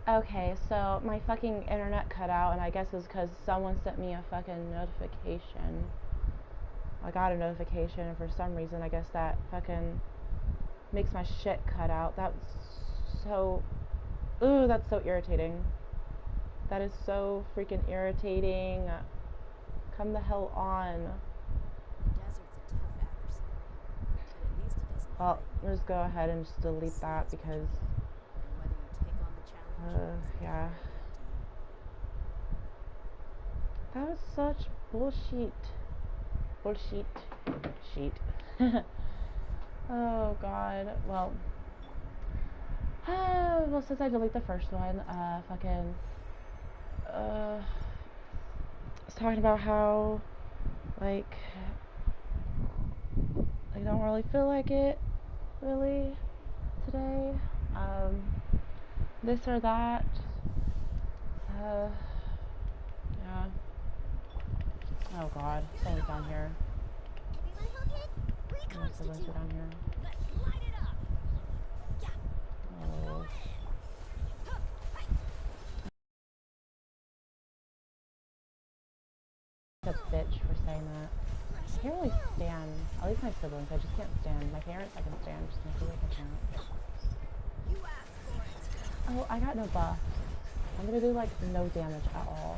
Okay, so my fucking internet cut out, and I guess it's because someone sent me a fucking notification. I got a notification, and for some reason, I guess that fucking makes my shit cut out. That's so. Ooh, that's so irritating. That is so freaking irritating. Come the hell on. Well, let's go ahead and just delete that because. Yeah. That was such bullshit. Bullshit. Sheet. Oh god. Well. Well, since I delete the first one, fucking. I was talking about how, like, I don't really feel like it, really, today. This or that. Yeah. Oh god, someone's down here. My siblings are down here. Oh. A bitch for saying that. I can't really stand, at least my siblings, I just can't stand. My parents I can stand, just my siblings I can't. Oh, I got no buff. I'm gonna do like no damage at all.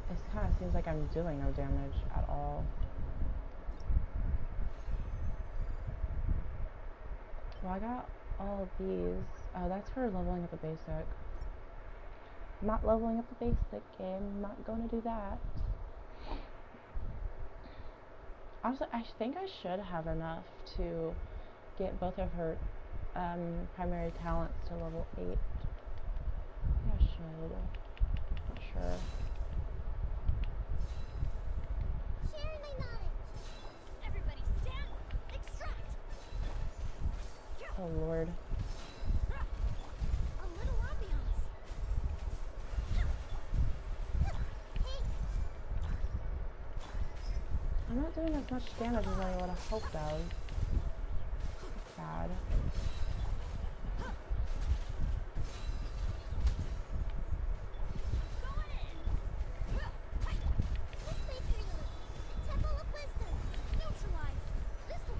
It kind of seems like I'm doing no damage at all. Well, I got all of these. Oh, that's for leveling up the basic. I'm not leveling up the basic game. I'm not gonna do that. Honestly, I think I should have enough to get both of her primary talents to level 8. I should. Not sure. Oh lord. I'm not doing as much damage as I would have hoped of. That's sad.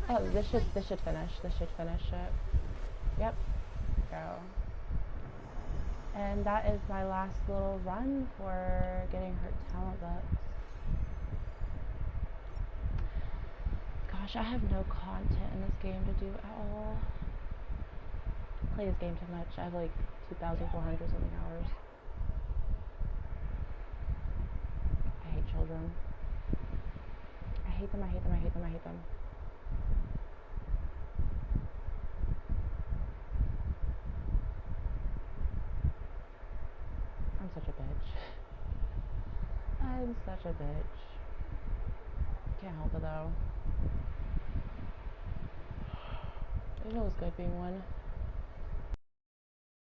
Oh, this should finish. This should finish it. Yep. Go. And that is my last little run for getting her talent bucks. Gosh, I have no content in this game to do at all. I play this game too much. I have like 2,400 something hours. I hate children. I hate them, I hate them, I hate them, I hate them. I'm such a bitch. I'm such a bitch. Can't help it though. It feels good being one.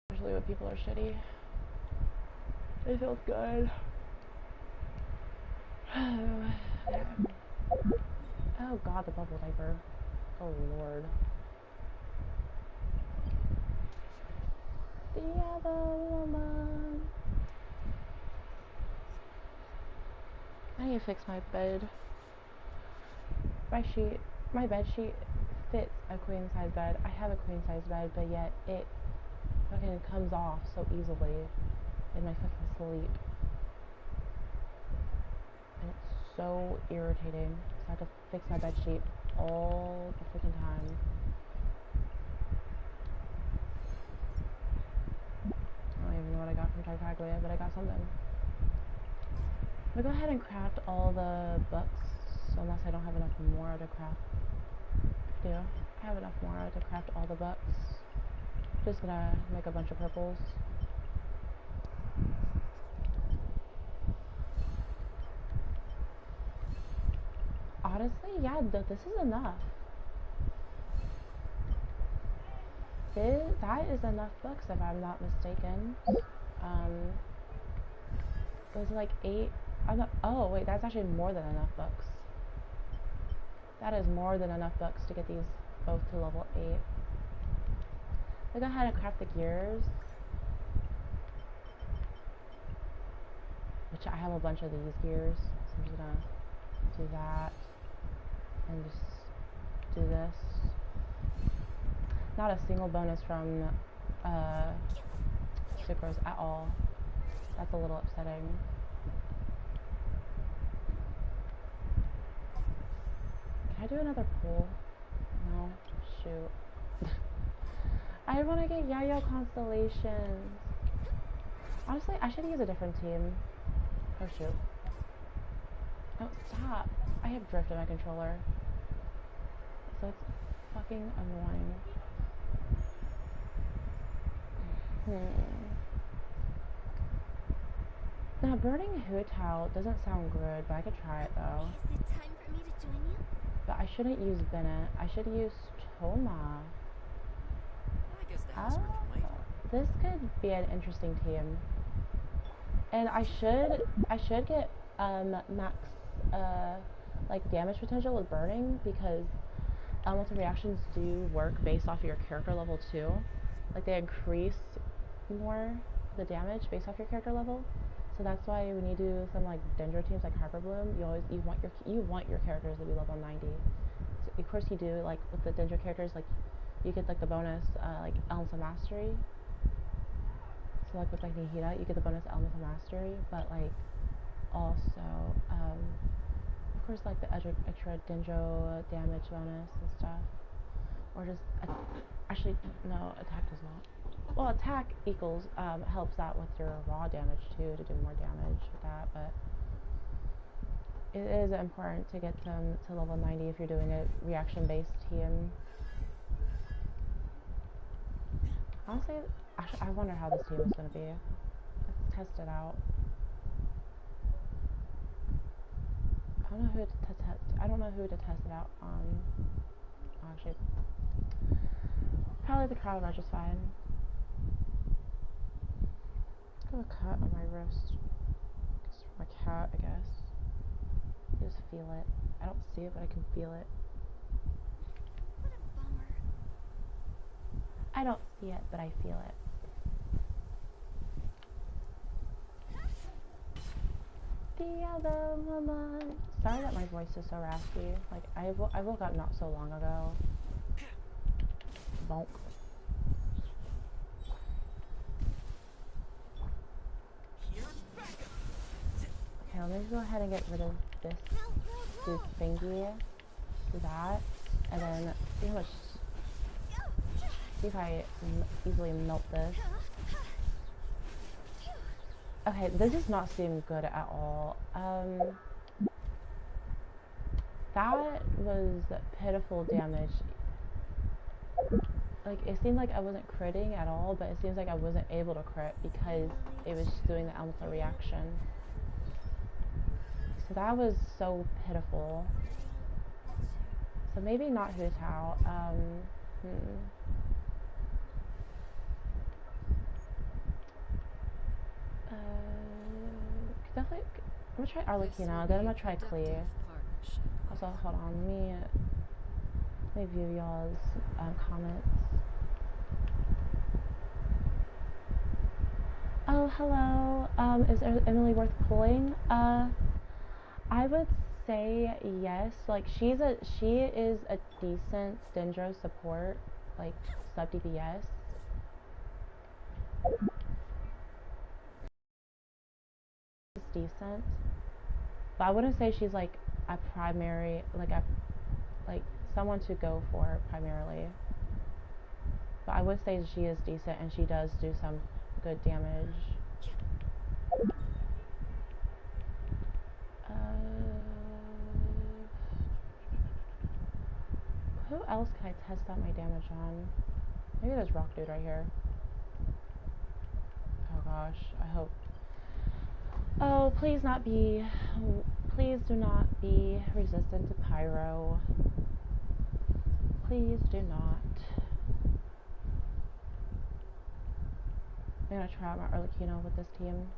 Especially when people are shitty. It feels good. Oh god, the bubble diaper. Oh lord. The other woman. I need to fix my bed. My bed sheet fits a queen size bed. I have a queen size bed, but yet it fucking comes off so easily in my fucking sleep. And it's so irritating. So I have to fix my bed sheet all the freaking time. I don't even know what I got from Tartaglia, but I got something. I'm gonna go ahead and craft all the books, unless I don't have enough more to craft. Yeah, I have enough more to craft all the books. Just gonna make a bunch of purples. Honestly, yeah, this is enough. That is enough books if I'm not mistaken. Those are like 8. Oh wait, that's actually more than enough books. That is more than enough books to get these both to level 8. I'll go ahead and craft the gears. Which I have a bunch of these gears. So I'm just gonna do that. And just do this. Not a single bonus from Sucrose at all. That's a little upsetting. Can I do another pull? No? Shoot. I want to get Yayo constellations. Honestly, I should use a different team. Oh shoot. Oh, stop. I have drift in my controller. So it's fucking annoying. Now, burning Hu-Tao doesn't sound good, but I could try it though. Is it time for me to join you? But I shouldn't use Bennett. I should use Toma. I guess the housework can wait. This could be an interesting team. And I should get max like damage potential with burning, because elemental reactions do work based off of your character level too. Like they increase more the damage based off your character level. So that's why when you do some like Dendro teams like Hyper Bloom, you want your characters to be level 90. So of course you do, like with the Dendro characters, like you get like the bonus like Elemental Mastery. So like with like Nihida, you get the bonus Elemental Mastery, but like also of course like the extra Dendro damage bonus and stuff. Or just actually no, attack does not. Well, attack equals helps out with your raw damage too, to do more damage with that, but it is important to get them to level 90 if you're doing a reaction based team. Honestly, I wonder how this team is going to be. Let's test it out. I don't know who to test it out on. Actually, probably the crowd rush is fine. Got a cut on my wrist. It's from a cat, I guess. You just feel it. I don't see it, but I can feel it. What a bummer. I don't see it, but I feel it. The other woman. Sorry that my voice is so raspy. Like I woke up not so long ago. Bonk. Okay, let me go ahead and get rid of this dude thingy. Do that, and then see how much. See if I easily melt this. Okay, this does not seem good at all. That was pitiful damage. Like, it seemed like I wasn't critting at all, but it seems like I wasn't able to crit because it was doing the elemental reaction. So that was so pitiful. So maybe not Hu-Tao. Definitely, I'm gonna try Arlecchino, then I'm gonna try Clea. Also, hold on, let me view y'all's comments. Oh, hello. Is Emilie worth pulling? I would say yes. Like she is a decent Dendro support, like sub DPS. It's decent, but I wouldn't say she's like a primary, like someone to go for primarily. But I would say she is decent and she does do some good damage. Who else can I test out my damage on? Maybe there's Rock Dude right here. Oh gosh, I hope. Oh, please not be. Please do not be resistant to Pyro. Please do not. I'm gonna try out my Arlecchino with this team.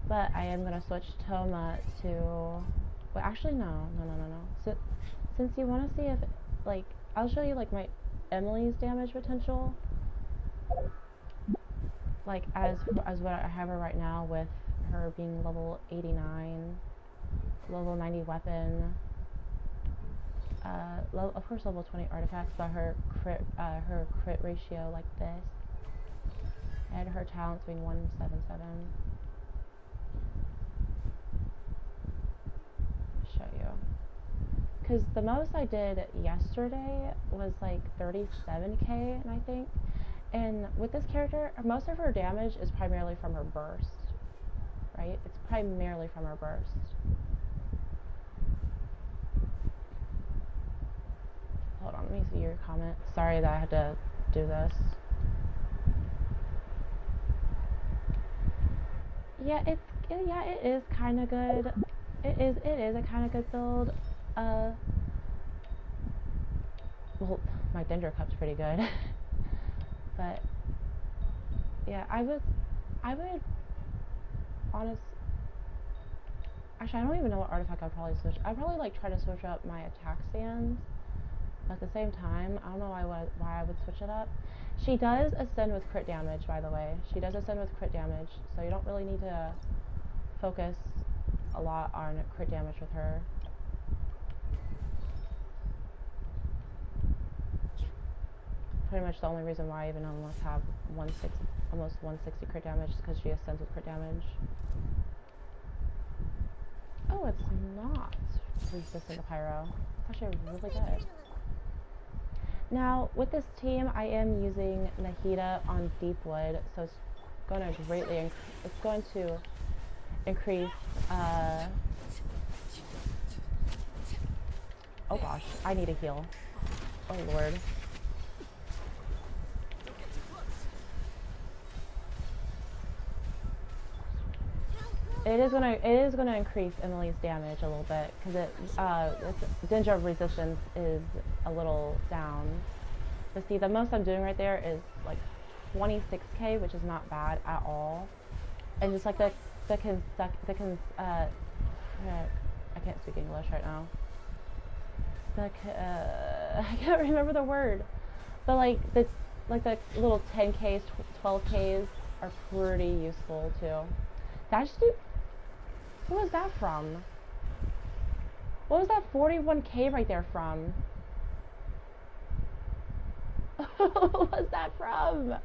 But I am gonna switch Toma to. Well, actually, no. Since you want to see if like, I'll show you, like, my Emilie's damage potential. Like, as what I have her right now, with her being level 89, level 90 weapon, of course level 20 artifacts, but her crit ratio like this, and her talents being 177. Show you, because the most I did yesterday was like 37k, and I think, and with this character, most of her damage is primarily from her burst, right? It's primarily from her burst. Hold on, let me see your comment. Sorry that I had to do this. Yeah, it is kind of good. It is a kind of good build. Well, my Dendro Cup's pretty good. But yeah, I would honest. Actually, I don't even know what artifact I'd probably switch. I'd probably like try to switch up my attack stands. But at the same time, I don't know why I would switch it up. She does ascend with crit damage, by the way. She does ascend with crit damage, so you don't really need to focus a lot on crit damage with her. Pretty much the only reason why I even almost have almost 160 crit damage is because she ascends with crit damage. Oh, it's not resistant to pyro. It's actually really good. Now, with this team, I am using Nahida on Deepwood, so it's going to greatly increase, oh gosh, I need a heal. Oh lord. It is gonna increase Emilie's damage a little bit, because Dendro resistance is a little down. But see, the most I'm doing right there is like 26k, which is not bad at all. And just like I can't speak English right now. I can't remember the word. But like the little 10ks, 12ks are pretty useful too. That just What was that from? What was that 41k right there from? What was that from?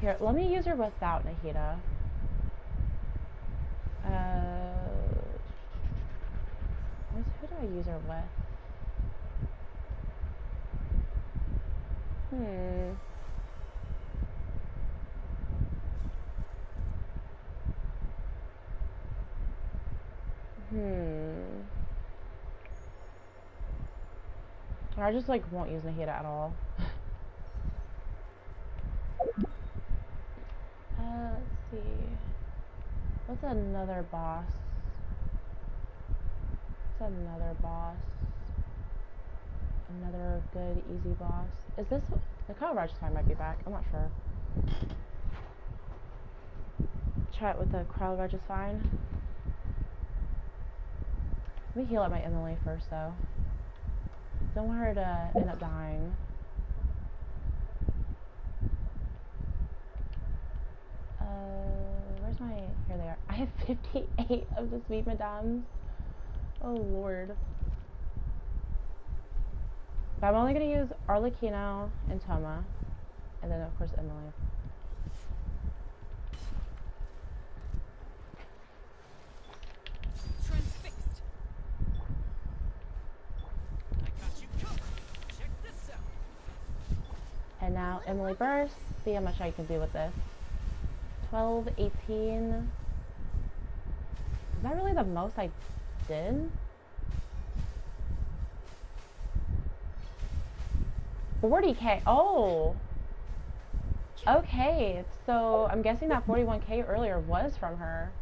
Here, let me use her without Nahida. Who do I use her with? Or I just like won't use Nahida at all. Let's see. What's another boss? Another good, easy boss. Is this... The Kyle Rajasthan might be back. I'm not sure. Try it with the Kyle Rajasthan. Let me heal up my Emilie first, though. Don't want her to end up dying. Where's my... Here they are. I have 58 of the Sweet Madames. Oh, Lord. But I'm only going to use Arlecchino and Toma. And then, of course, Emilie. Transfixed. I got you covered. Check this out. And now Emilie burst. See how much I can do with this. 12, 18. Is that really the most I did? 40k. Oh. Okay. So I'm guessing that 41k earlier was from her.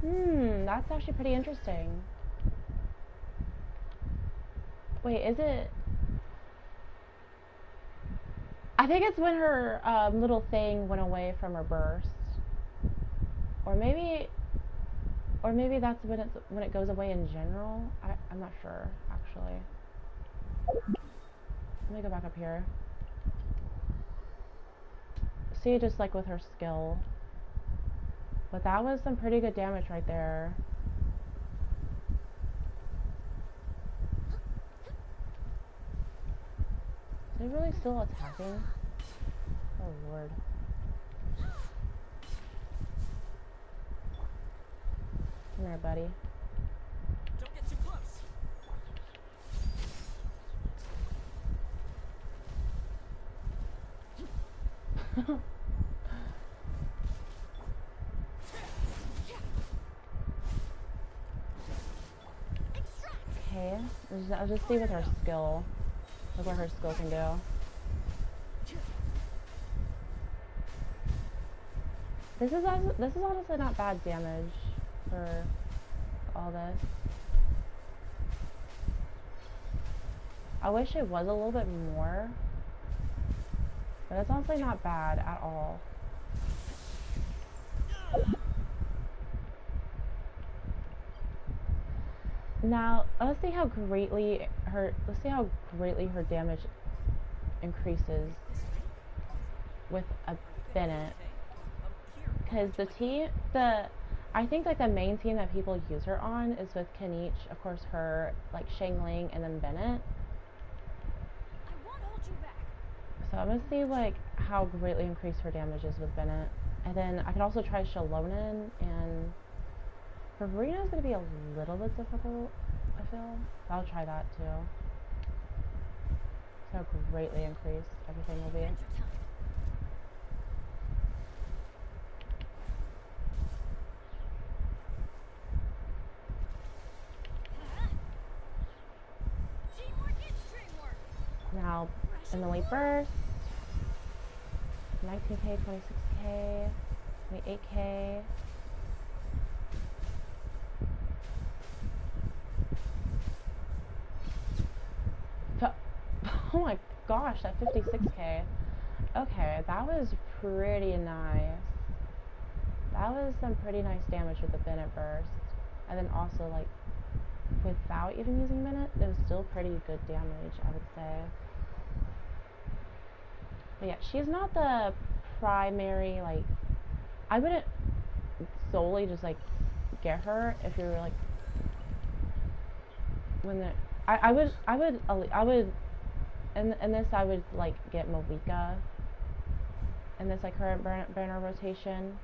That's actually pretty interesting. Wait, is it? I think it's when her little thing went away from her burst. Or maybe... Or maybe that's when it goes away in general. I'm not sure, actually. Let me go back up here. See, just like with her skill. But that was some pretty good damage right there. Is he really still attacking? Oh lord. Come here, buddy. Don't get too close. Okay, I'll just see with her skill. Look what her skill can do. This is honestly not bad damage for all this. I wish it was a little bit more, but it's honestly not bad at all. Now let's see how greatly her damage increases with a Bennett, because I think like the main team that people use her on is with Kenichi, of course, her, like Shangling, and then Bennett. I won't hold you back. So I'm gonna see like how greatly increased her damage is with Bennett, and then I can also try Shalonen, and Farina is gonna be a little bit difficult, I feel. I'll try that too. See how greatly increased everything will be. Now, Emilie burst. 19k, 26k, 28k. Oh my gosh, that 56k. Okay, that was pretty nice. That was some pretty nice damage with the Bennett burst. And then also, like, without even using Bennett, it was still pretty good damage, I would say. But yeah, she's not the primary, like, I wouldn't solely just, like, get her if you were, like, when the, I would, in this, I would, like, get Malika in this, like, current burner rotation.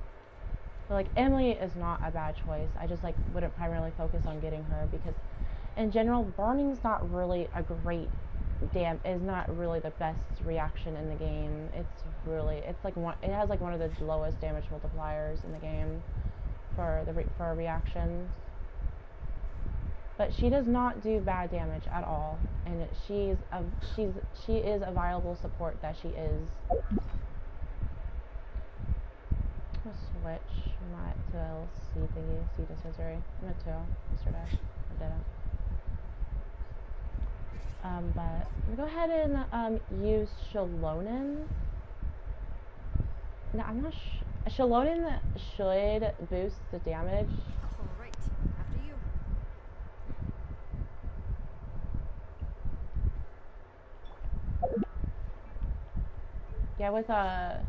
But, like, Emilie is not a bad choice. I just, like, wouldn't primarily focus on getting her because, in general, burning's not really a great is not really the best reaction in the game. It's like it has like one of the lowest damage multipliers in the game for reactions. But she does not do bad damage at all, and she is a viable support that she is. I'm gonna switch to a C thingy, C dispensary. I'm at 2 yesterday. I didn't. But I'm gonna go ahead and use Shalonen. No, I'm not Shalonen should boost the damage. Alright, after you. Yeah, with a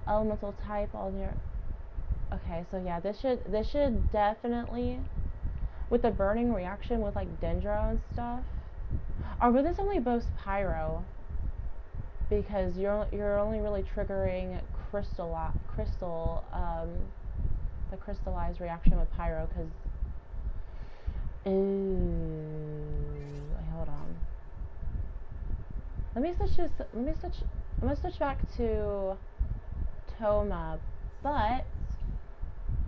elemental type on your. Okay, so yeah, this should definitely, with the burning reaction with like Dendro and stuff. Or will this only boast Pyro? Because you're only really triggering the crystallized reaction with Pyro. Because hold on. I'm gonna switch back to Toma, but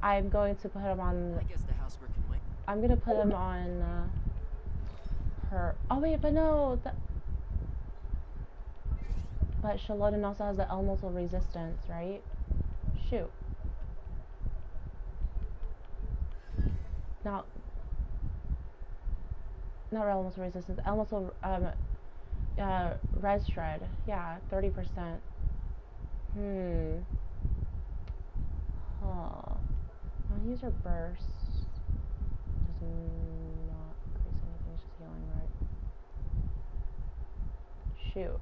I'm going to put him on. I guess the housework can wait. I'm gonna put him on her. Oh wait, but no. But Shalonen also has the elemental resistance, right? Shoot. Not elemental resistance. Elemental res shred. Yeah, 30%. Huh. want to use her burst. Does not increase anything, it's just healing, right? Shoot.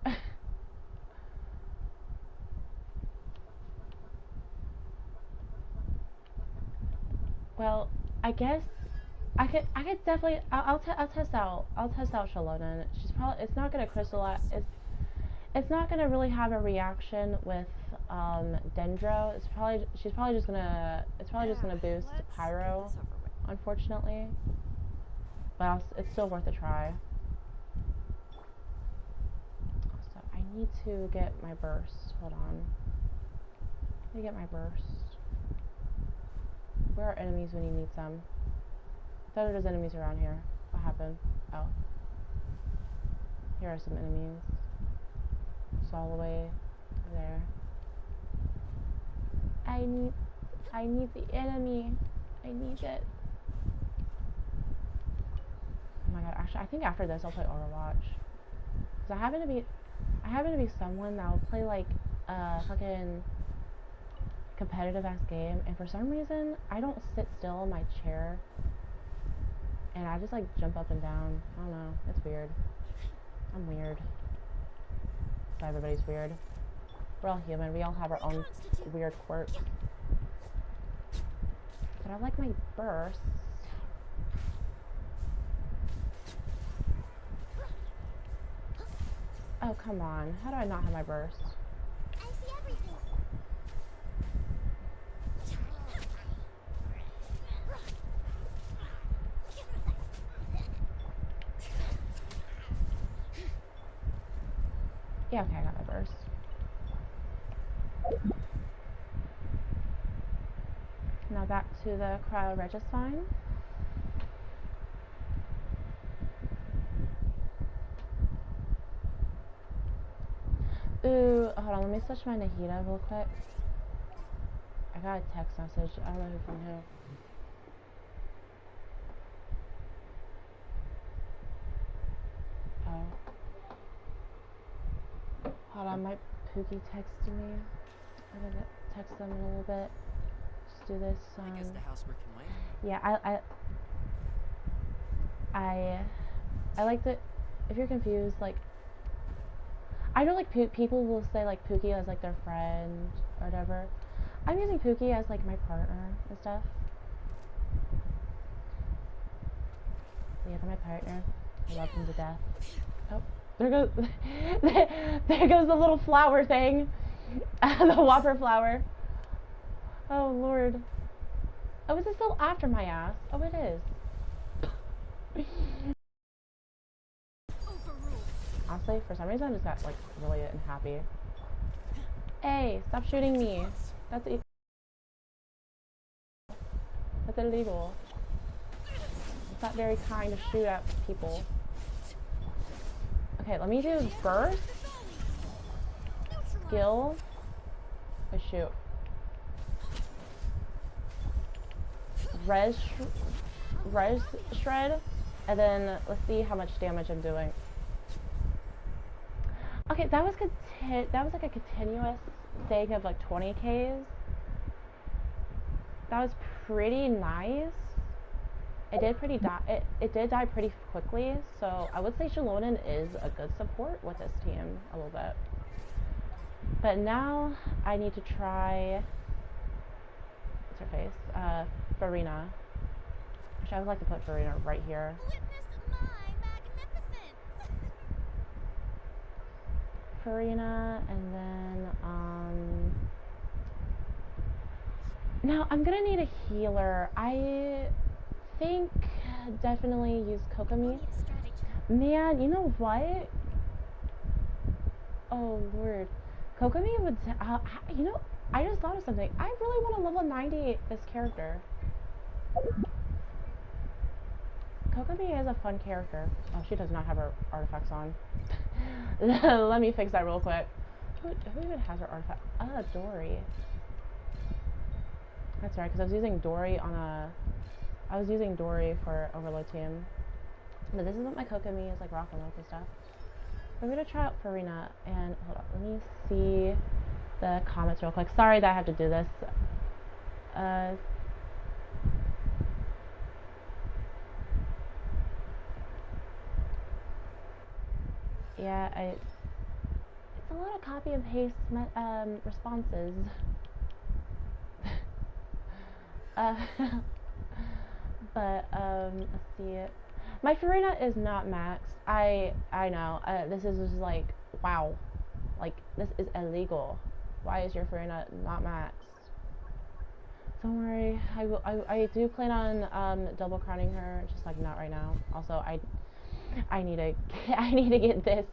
Well, I guess I could definitely I'll test out Shalona. It's not gonna crystallize. It's not gonna really have a reaction with Dendro. She's probably just gonna boost Pyro, unfortunately. But it's still worth a try. So I need to get my burst. Hold on. Let me get my burst. Where are enemies when you need some? I thought there's enemies around here. What happened? Oh. Here are some enemies. It's all the way there. I need the enemy. I need it. Oh my god, actually I think after this I'll play Overwatch. Cause I happen to be someone that will play like fucking competitive ass game, and for some reason I don't sit still in my chair and I just like jump up and down. I don't know, it's weird. I'm weird. So everybody's weird. We're all human, we all have our own weird quirks. But I like my burst. Oh come on, how do I not have my burst? I see everything. Yeah, okay, I got my burst. Now back to the cryo regicide. Ooh, hold on, let me switch my Nahida real quick. I got a text message. I don't know who from who. Oh. Hold on, my Pookie texted me. I'm gonna text them in a little bit. Just do this. I guess the housework can wait. Yeah, I like that. If you're confused, like, I know like people will say like Pookie as like their friend or whatever. I'm using Pookie as like my partner and stuff. Yeah, my partner. I love him to death. Oh, there goes there goes the little flower thing. The Whopper flower. Oh Lord. Oh, is it still after my ass? Oh, it is. Honestly, for some reason I just got like really unhappy. Hey, stop shooting me. That's illegal. It's not very kind to shoot at people. Okay, let me do burst. Skill. Oh, shoot. Res shred. And then let's see how much damage I'm doing. Okay, that was like a continuous thing of like 20 Ks. That was pretty nice. It did die pretty quickly, so I would say Shalonen is a good support with this team a little bit. But now I need to try what's her face? Farina. Which I would like to put Farina right here. Farina, and then now I'm gonna need a healer. I think definitely use Kokomi. Man, you know what? Oh Lord, Kokomi would. You know, I just thought of something. I really want to level 90 this character. Kokomi is a fun character. Oh, she does not have her artifacts on. Let me fix that real quick. Who even has her artifact? Dory. That's right, because I was using Dory for Overload Team. But this is what my Kokomi is like rocking with and stuff. I'm gonna try out Farina, and hold on, let me see the comments real quick. Sorry that I have to do this. Yeah, it's a lot of copy and paste responses. uh, but let's see. My Farina is not maxed. I know. This is just like, wow, like this is illegal. Why is your Farina not maxed? Don't worry. I do plan on double crowning her, just like not right now. Also, I need to I need to get this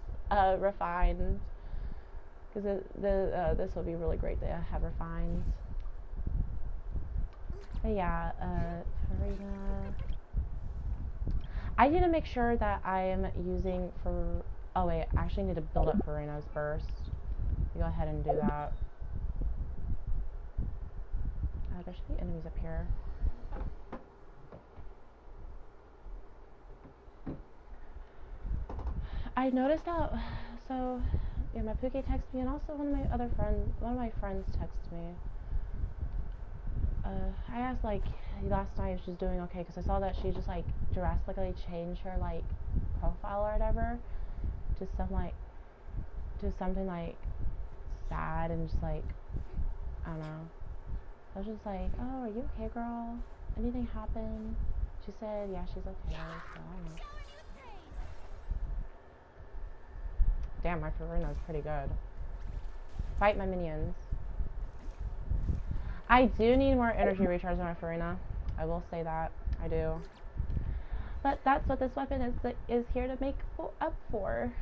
refined, because this would be really great to have refined. But yeah, Farina. I need to make sure that I am using for. Oh wait, I actually need to build up Farina's burst. Go ahead and do that. There should be enemies up here. I noticed that. So yeah, my Pookie texted me, and also one of my friends texted me. I asked like last night if she's doing okay, because I saw that she just like drastically changed her like profile or whatever to something like sad and just like, I don't know. I was just like, oh, are you okay, girl? Anything happen? She said, yeah, she's okay. So I don't know. Damn, my Farina's pretty good. Fight my minions. I do need more energy recharge on my Farina. I will say that. I do. But that's what this weapon is here to make up for.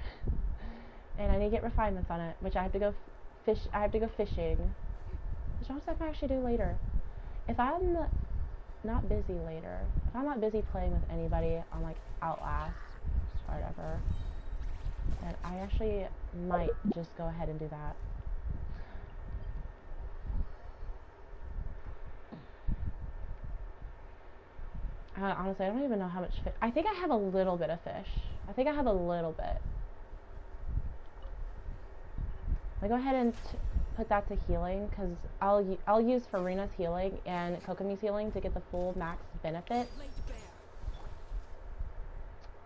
And I need to get refinements on it, which I have to go fishing. Which I might actually do later. If I'm not busy later, if I'm not busy playing with anybody on like Outlast or whatever, then I actually might just go ahead and do that. Honestly, I don't even know how much fish. I think I have a little bit of fish. I think I have a little bit. I go ahead and put that to healing, because I'll use Farina's healing and Kokomi's healing to get the full max benefit.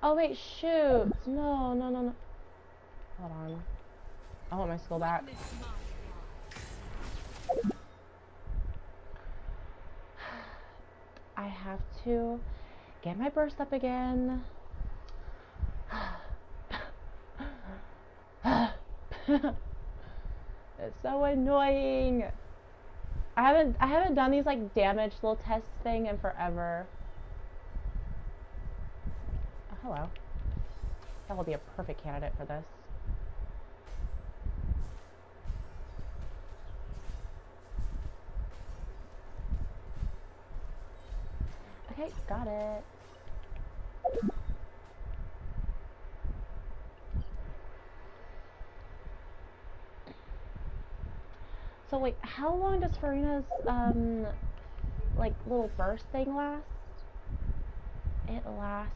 Oh wait, shoot! No. Hold on. I want my skull back. I have to get my burst up again. It's so annoying. I haven't done these like damage little test thing in forever. Oh, hello. That will be a perfect candidate for this. Okay, got it. So wait, how long does Farina's like little burst thing last? It lasts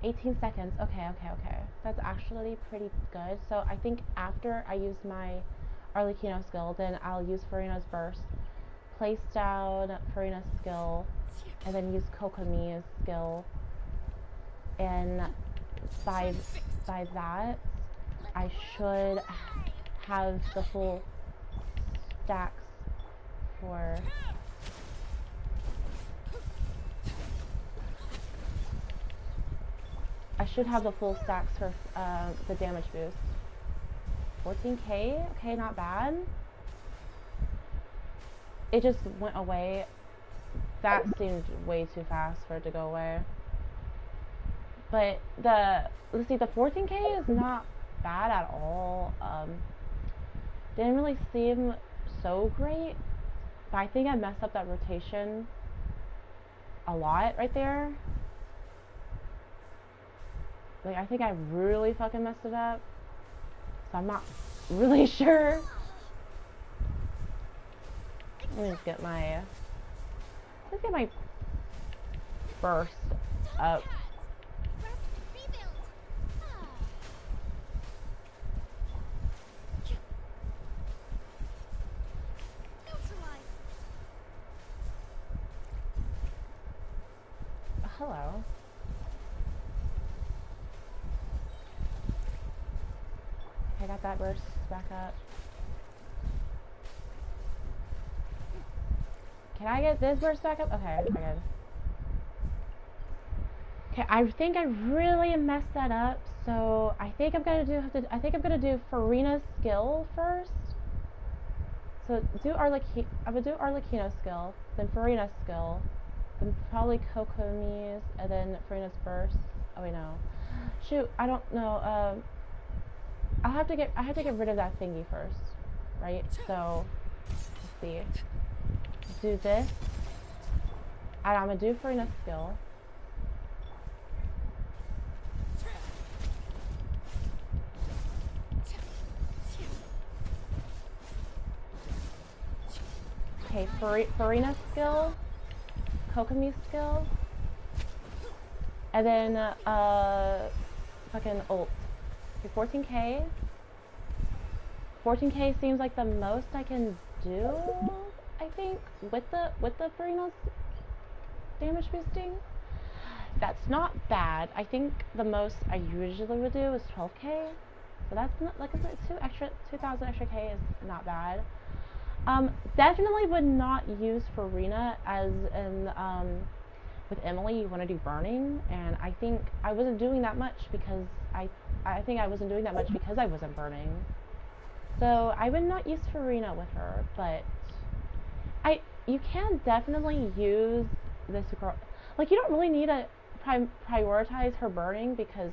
18 seconds. Okay. That's actually pretty good. So I think after I use my Arlecchino skill, then I'll use Farina's burst, place down Farina's skill, and then use Kokomi's skill. And by that, I should have the full stacks for the damage boost. 14k? Okay, not bad. It just went away. That seemed way too fast for it to go away. But let's see, the 14k is not bad at all. Didn't really seem so great, but I think I messed up that rotation a lot right there. Like, I think I really fucking messed it up, so I'm not really sure. Let me just get my burst up. Hello. Okay, got that burst back up. Can I get this burst back up? Okay, I good. Okay, I think I really messed that up, so I think I'm gonna do Farina's skill first. So I'm gonna do Arlecchino's skill, then Farina's skill, then probably Kokomi's, and then Farina's burst. Oh wait, no. Shoot, I don't know. I have to get rid of that thingy first, right? So let's see. Do this, and I'm gonna do Farina's skill. Okay, Farina's skill, Kokomi's skill, and then fucking ult. Okay, 14k. 14k seems like the most I can do, I think, with the Farina's damage boosting. That's not bad. I think the most I usually would do is 12k. So that's not, like I said, 2,000 extra k is not bad. Definitely would not use Farina as in with Emilie. You want to do burning, and I think I wasn't doing that much because I think I wasn't doing that much because I wasn't burning. So I would not use Farina with her, but you can definitely use this girl. Like, you don't really need to prioritize her burning because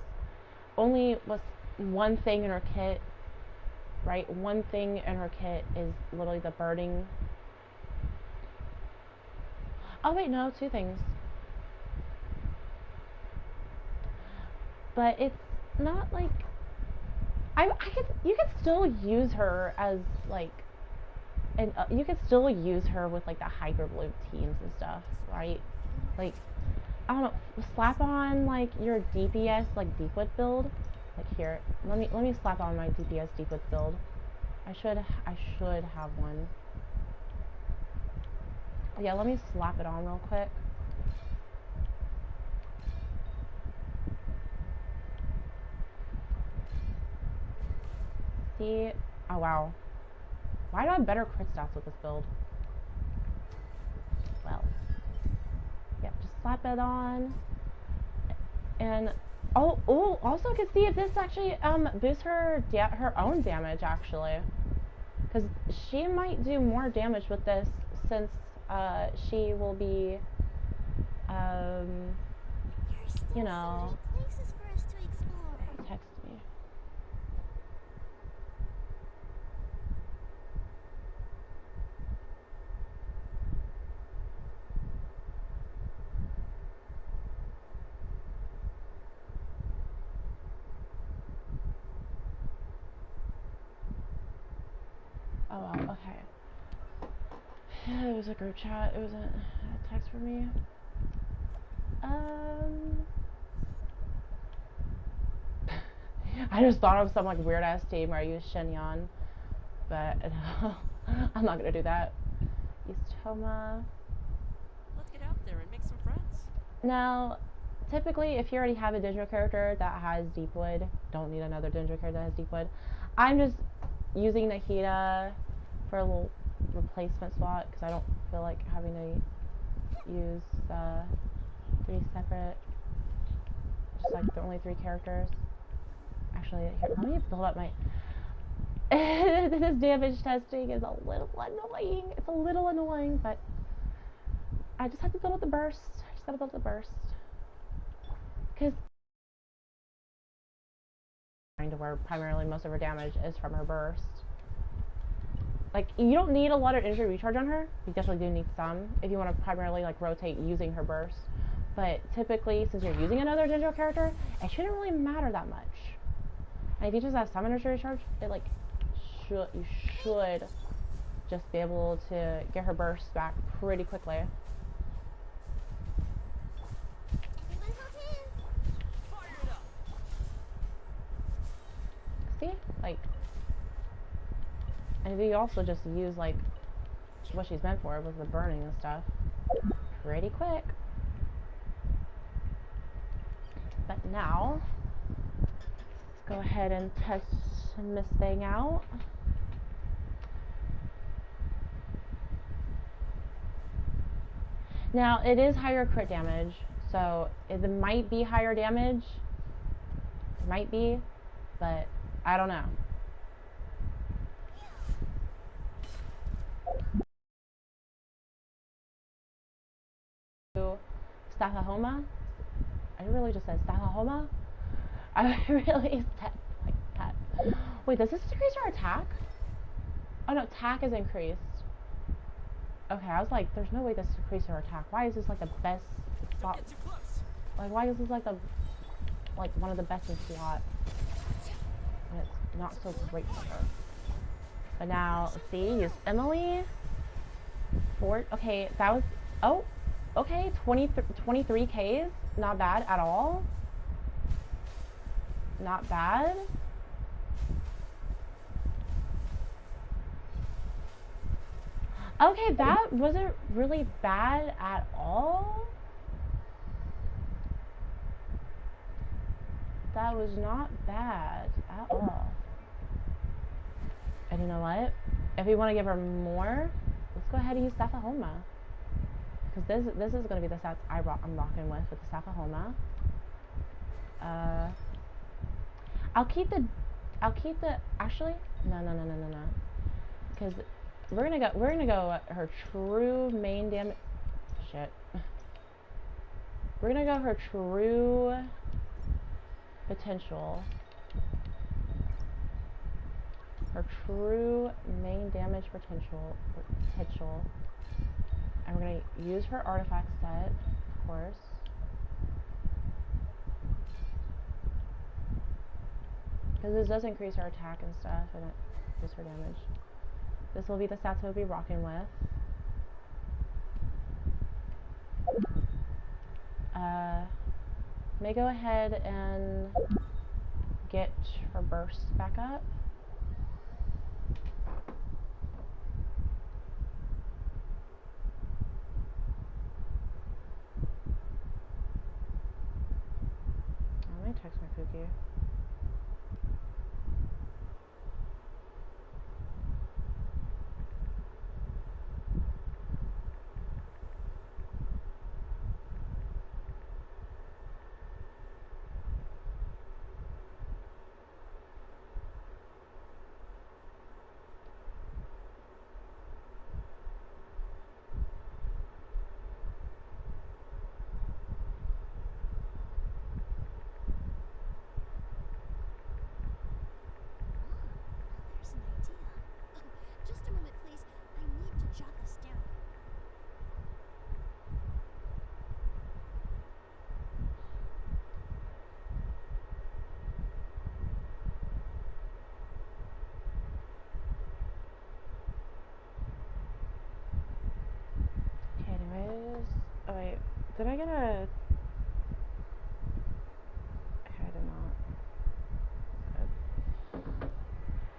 only was one thing in her kit. Right, one thing in her kit is literally the burning. Oh wait, no, two things. But it's not like you could still use her as like, and you could still use her with like the hyper blue teams and stuff, right? Like, I don't know, slap on like your DPS like Deepwood build. Like here, let me slap on my DPS Deepwood build. I should have one. Yeah, let me slap it on real quick. See? Oh wow. Why do I have better crit stats with this build? Well, yeah, just slap it on. And also could see if this actually boosts her own damage actually, because she might do more damage with this since she will be you know, Places for us to explore. text me. Oh well, okay. It was a group chat. It wasn't a text for me. I just thought of some like weird ass team where I use Shenyan, but I'm not gonna do that. Use Toma. Let's get out there and make some friends. Now, typically, if you already have a digital character that has Deepwood, don't need another digital character that has Deepwood. I'm just using Nahida for a little replacement slot because I don't feel like having to use 3 separate, just like the only 3 characters. Actually, here, let me build up my. This damage testing is a little annoying. It's a little annoying, but I just have to build up the burst. I just gotta build up the burst. Because where primarily most of her damage is from her burst. Like, you don't need a lot of injury recharge on her. You definitely do need some if you want to primarily like rotate using her burst. But typically, since you're using another digital character, it shouldn't really matter that much. And if you just have some injury recharge, it like you should just be able to get her burst back pretty quickly. Everyone hold hands. Fire it up. See? Like, and if you also just use like what she's meant for with the burning and stuff pretty quick. But now let's go ahead and test miss thing out. Now, it is higher crit damage, so it might be higher damage. It might be, but I don't know. Stafahoma? I really just said Stafahoma? I really said like that. Wait, does this increase our attack? Oh no, attack is increased. Okay, I was like, there's no way this increases our attack. Why is this like the best spot? Don't get too close. Like, why is this like one of the best in SWAT? And it's not so great for her. But now, let's see, use Emilie. Okay, that was, oh, okay, 23 Ks. Not bad at all. Not bad. Okay, that wasn't really bad at all. That was not bad at all. And you know what? If we want to give her more, let's go ahead and use Stafahoma. Because this is going to be the stats I'm rocking with the Stafahoma. I'll keep the, actually, no. Because we're gonna go her true main damage, shit. We're gonna go her true potential. Her true main damage potential. And we're gonna use her artifact set, of course. Because this does increase her attack and stuff, and it increases her damage. This will be the stats we'll be rocking with. May go ahead and get her burst back up. Let me text my cookie. There's an idea. Just a moment, please. I need to jot this down. Okay, anyways. Oh wait, did I get a... Okay, I did not.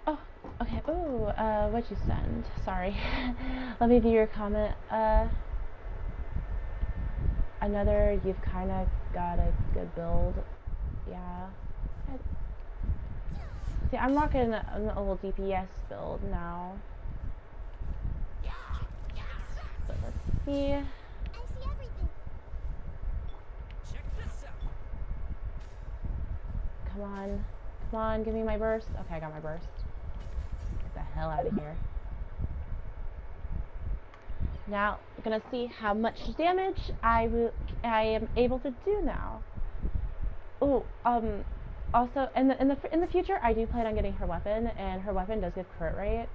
Oh, okay. Ooh, what'd you send? Sorry. Let me view your comment. Another, you've kind of got a good build. Yeah. See, I'm rocking a little DPS build now. But let's see. I see everything. Check this out. Come on. Come on, give me my burst. Okay, I got my burst. Get the hell out of here. Now, we're gonna see how much damage I am able to do now. Oh, also, in the future, I do plan on getting her weapon, and her weapon does give crit rate.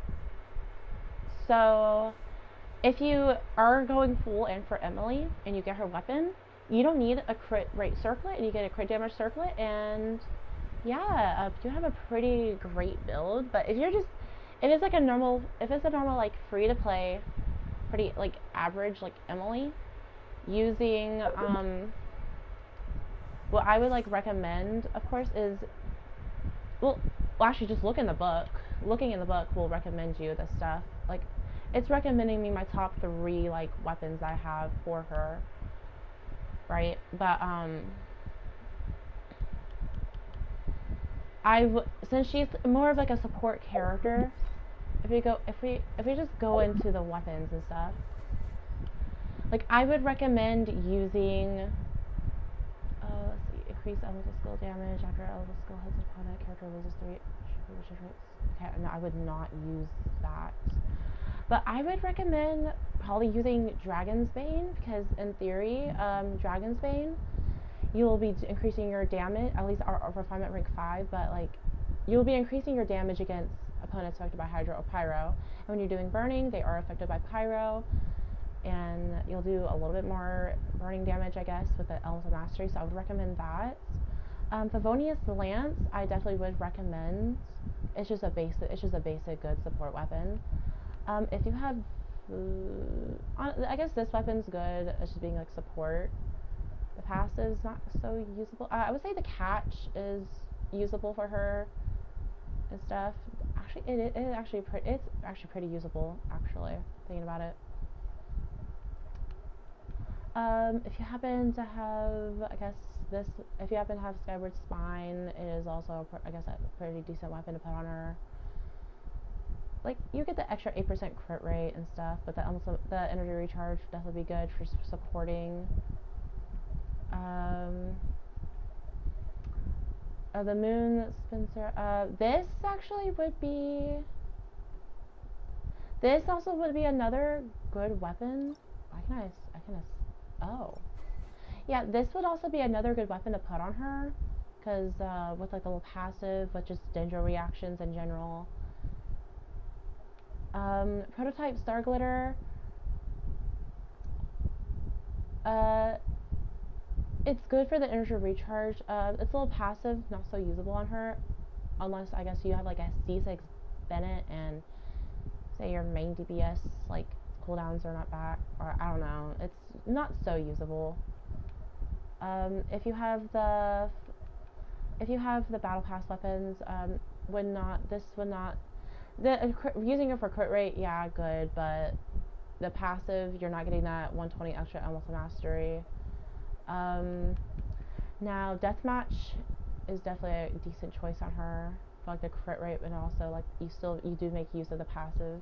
So, if you are going full in for Emilie and you get her weapon, you don't need a crit rate circlet, and you get a crit damage circlet, and yeah, you have a pretty great build. But if it's a normal like free to play, pretty like average like Emilie, using what I would like recommend, of course, is well actually just look in the book. Looking in the book will recommend you this stuff. Like, it's recommending me my top 3 like weapons I have for her, right? But since she's more of like a support character, if we just go into the weapons and stuff, like I would recommend using let's see, increase elemental skill damage after elemental skill hits upon that character loses 3, okay, no, I would not use that. But I would recommend probably using Dragon's Bane, because in theory, Dragon's Bane, you'll be increasing your damage, at least our refinement rank 5, but like, you'll be increasing your damage against opponents affected by Hydro or Pyro. And when you're doing burning, they are affected by Pyro, and you'll do a little bit more burning damage, I guess, with the Elemental Mastery, so I would recommend that. Favonius Lance, I definitely would recommend. It's just a basic good support weapon. If you have, I guess this weapon's good. It's just being like support. The passive's not so usable. I would say the catch is usable for her and stuff. Actually, it's actually pretty usable. Actually, thinking about it. If you happen to have, I guess if you happen to have Skyward Spine, it is also, I guess, a pretty decent weapon to put on her. Like, you get the extra 8% crit rate and stuff, but the energy recharge would definitely be good for supporting. The Moon Spencer, this also would be another good weapon. Oh. Yeah, this would also be another good weapon to put on her, because, with like the little passive, with just Dendro reactions in general. Prototype Star Glitter. It's good for the energy recharge. It's a little passive, not so usable on her, unless I guess you have like a C6 Bennett and say your main DPS like cooldowns are not back, or I don't know. It's not so usable. If you have the battle pass weapons, using it for crit rate, yeah, good, but the passive, you're not getting that 120 extra elemental mastery. Now Deathmatch is definitely a decent choice on her for like the crit rate, and also like you do make use of the passive.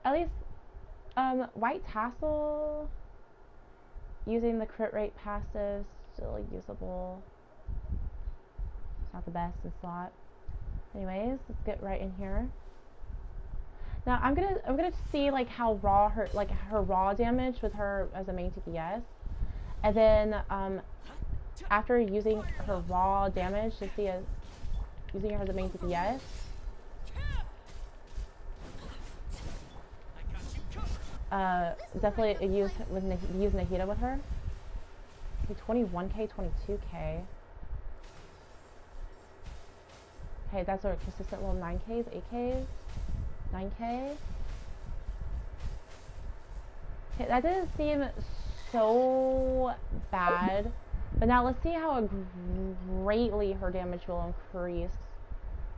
At least White Tassel, using the crit rate passive, still usable. It's not the best in slot. Anyways, let's get right in here. Now I'm gonna see like how raw her raw damage with her as a main TPS, and then after using her raw damage to see using her as a main TPS. Definitely use Nahida with her. Okay, 21k, 22k. Okay, that's our consistent little 9ks, 8ks, 9k. Okay, that didn't seem so bad. But now let's see how greatly her damage will increase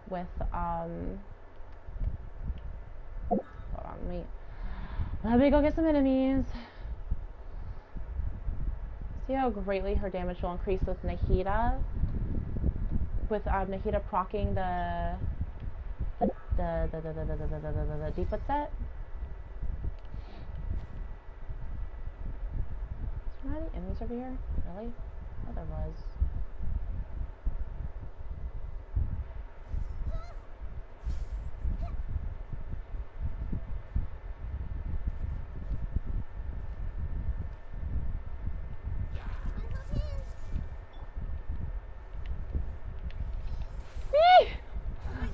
with, hold on, let me go get some enemies. See how greatly her damage will increase with Nahida. With Nahida proccing the Deepwood set. Is there not any enemies over here? Really? I thought there was.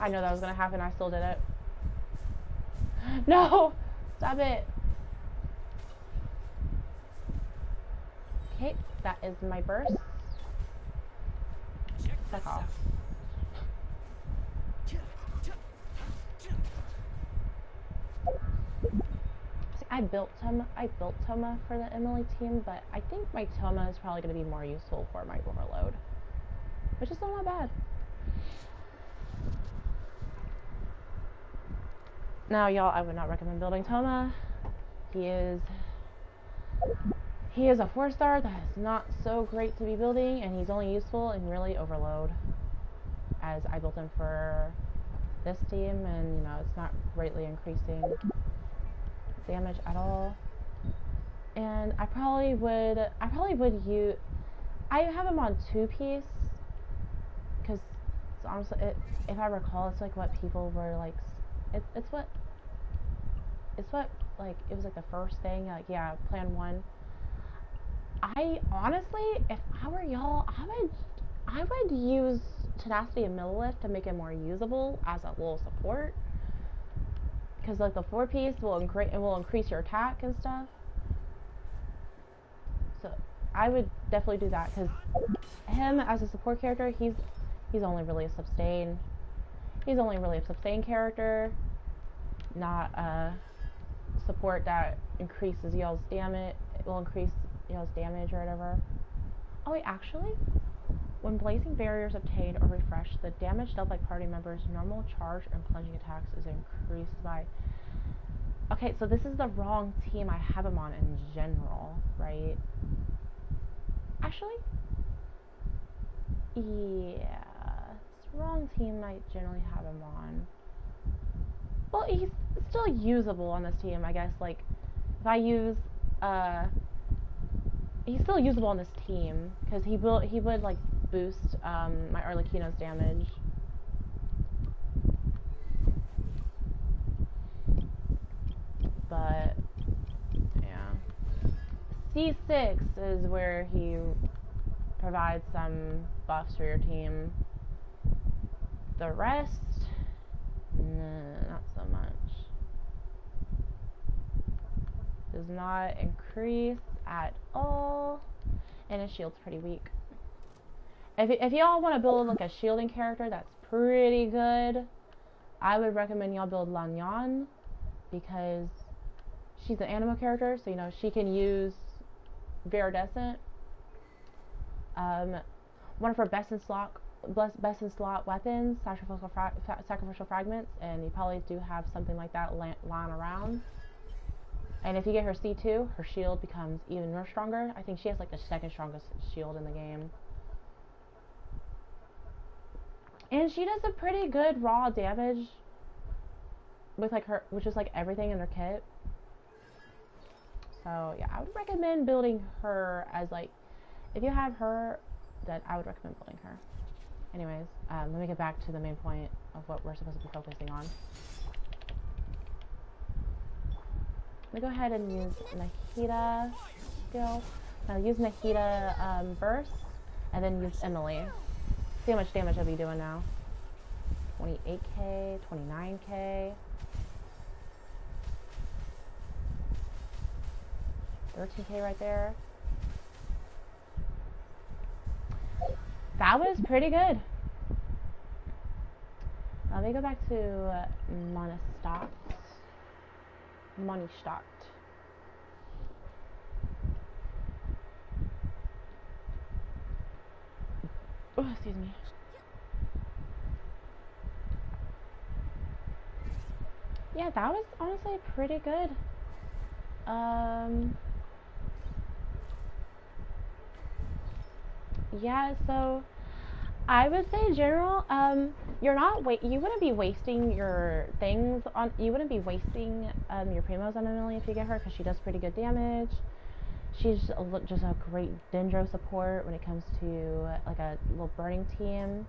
I know that was gonna happen, I still did it. No! Stop it! Okay, that is my burst. Fuck off. See, I built Toma for the Emilie team, but I think my Toma is probably gonna be more useful for my Overload. Which is still not bad. Now, y'all, I would not recommend building Toma. He is He is a 4-star that is not so great to be building, and he's only useful in really overload, as I built him for this team, and you know, it's not greatly increasing damage at all. And I probably would use, I have him on 2-piece, because honestly, if I recall, it's like what people were like, it's what like, it was like the first thing, like, yeah, plan 1. I honestly, if I were y'all, I would use tenacity and Emilie to make it more usable as a little support, because like the 4-piece will increase your attack and stuff. So I would definitely do that, because him as a support character, he's only really a sustain. He's only really a sustain character, not a support that increases y'all's damage. It will increase y'all's damage or whatever. Oh wait, actually, when blazing barriers obtained or refreshed, the damage dealt by party members' normal charge and plunging attacks is increased by. Okay, so this is the wrong team I have him on in general, right? Actually, yeah, it's the wrong team I generally have him on. Well, he's still usable on this team, I guess. Like, if I use, he's still usable on this team, because he would like boost my Arlecchino's damage. But yeah, C6 is where he provides some buffs for your team. The rest, nah, not so much. Does not increase at all, and his shield's pretty weak. If y'all want to build like a shielding character that's pretty good, I would recommend y'all build Lanyan, because she's an animal character, so you know she can use Viridescent. One of her best in slot weapons, sacrificial fragments, and you probably do have something like that lying around. And if you get her C2, her shield becomes even more stronger. I think she has like the second strongest shield in the game. And she does a pretty good raw damage with like her, which is like everything in her kit. So yeah, I would recommend building her as like, if you have her, then I would recommend building her. Anyways, let me get back to the main point of what we're supposed to be focusing on. I'm gonna go ahead and use Nahida skill. Now use Nahida burst, and then use Emilie. See how much damage I'll be doing now. 28k, 29k, 13k right there. That was pretty good. Let me go back to Monistat. Oh, excuse me. Yeah, that was honestly pretty good. Yeah, so I would say in general, you wouldn't be wasting your things on, you wouldn't be wasting your primos on Emilie if you get her, because she does pretty good damage. She's just a great Dendro support when it comes to like a little burning team.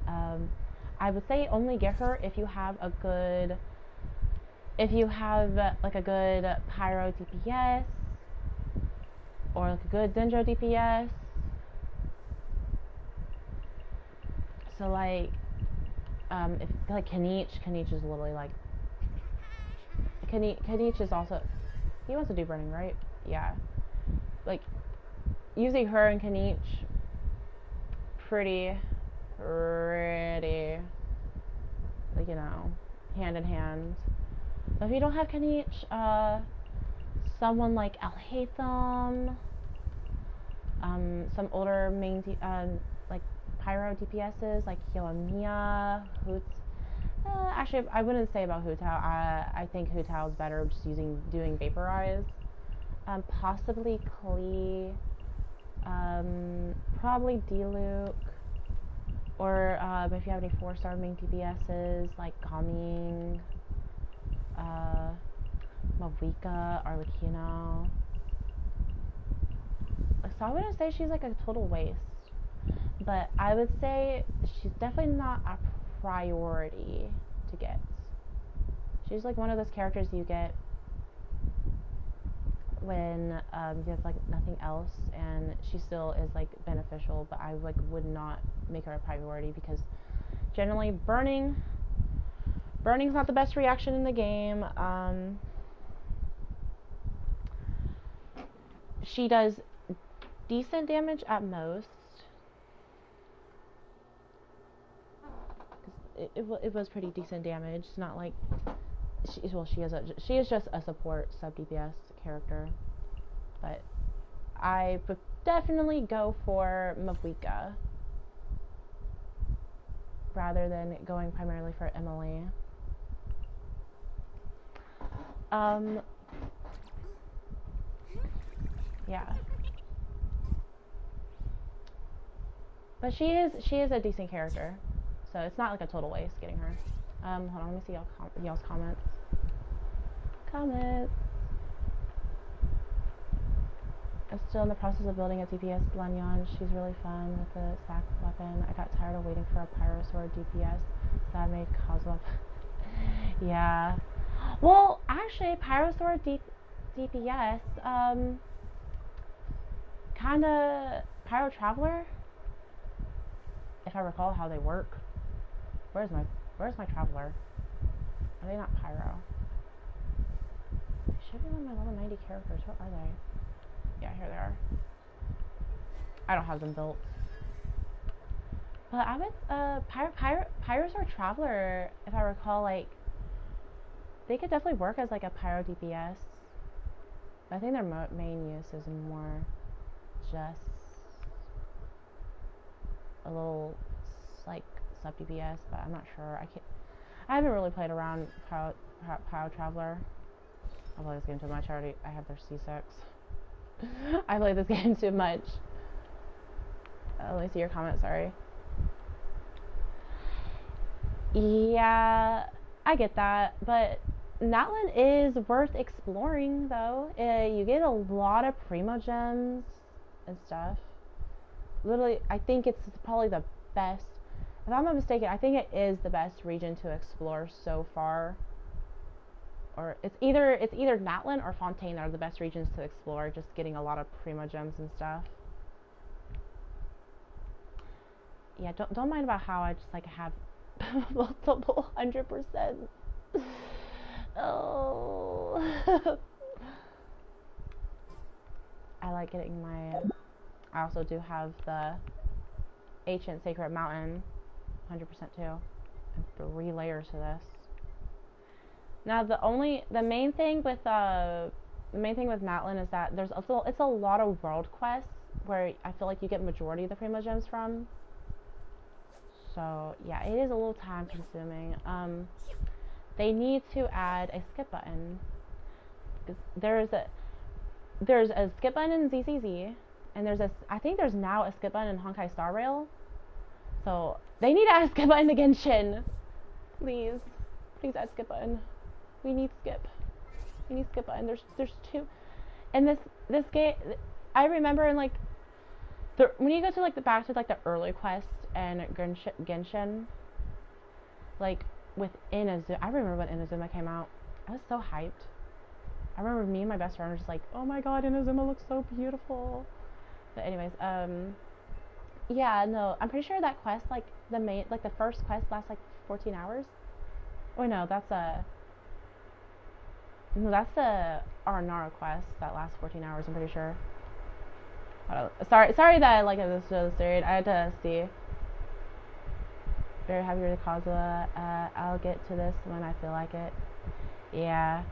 I would say only get her if you have a good, like a good Pyro DPS or like a good Dendro DPS. So like, if like Kanich is literally like, Kanich is also, he wants to do burning, right? Yeah. Like, using her and Kanich, pretty, like, you know, hand in hand. But if you don't have Kanich, someone like Alhaitham, some older main, like, Pyro DPSs, like Yoimiya, Hoots. Actually, I wouldn't say about Hu Tao. I think Hu Tao is better just doing Vaporize. Possibly Klee, probably D-Luke, or if you have any 4-star main DPSs like Gaming, Mavika, Arlecchino. So I wouldn't say she's like a total waste, but I would say she's definitely not a priority to get. She's like one of those characters you get when you have like nothing else, and she still is like beneficial, but I like would not make her a priority because generally burning's not the best reaction in the game. She does decent damage at most. It was pretty decent damage. It's not like she is just a support sub DPS character, but I would definitely go for Mavika rather than going primarily for Emilie. Yeah. But she is a decent character, so it's not like a total waste getting her. Hold on, let me see y'all's comments. I'm still in the process of building a DPS Lanyon. She's really fun with the sack weapon. I got tired of waiting for a Pyro Sword DPS, so I made Kozlov. Yeah. Well, actually, Pyro Sword DPS, kinda Pyro Traveler, if I recall how they work. Where's my Traveler? Are they not Pyro? They should be one of my level 90 characters. What are they? Yeah, here they are. I don't have them built. But I would, Pyros or Traveler, if I recall, like, they could definitely work as, like, a Pyro DPS. I think their main use is more just a little, like, sub DPS, but I'm not sure. I haven't really played around Pyro Traveler. I play this game too much. I have their C6. I play this game too much. Let me see your comment, sorry. Yeah, I get that, but Natlan is worth exploring, though. You get a lot of Primo Gems and stuff. Literally, I think it's probably the best. If I'm not mistaken, I think it is the best region to explore so far. Or it's either Natlan or Fontaine are the best regions to explore, just getting a lot of Primo Gems and stuff. Yeah, don't mind about how I just like have multiple 100%. Oh. I like getting my. I also do have the Ancient Sacred Mountain, 100% too, and 3 layers to this. Now the main thing with Natlan is that it's a lot of world quests where I feel like you get majority of the Primo Gems from. So yeah, it is a little time consuming. They need to add a skip button. There's a skip button in ZZZ, and I think there's now a skip button in Honkai Star Rail. So they need to add a skip button to Genshin. Please add skip button. We need skip button. There's 2, and this game. I remember in like when you go to like back to like the early quests and Genshin, like with Inazuma. I remember when Inazuma came out. I was so hyped. I remember me and my best friend were just like, oh my god, Inazuma looks so beautiful. But anyways, yeah, no, I'm pretty sure that quest, like the first quest lasts like 14 hours. Oh no, that's a Arnara quest that lasts 14 hours. I'm pretty sure. Sorry that I like this story. I had to see. Very happy with the Kazuha. I'll get to this when I feel like it. Yeah.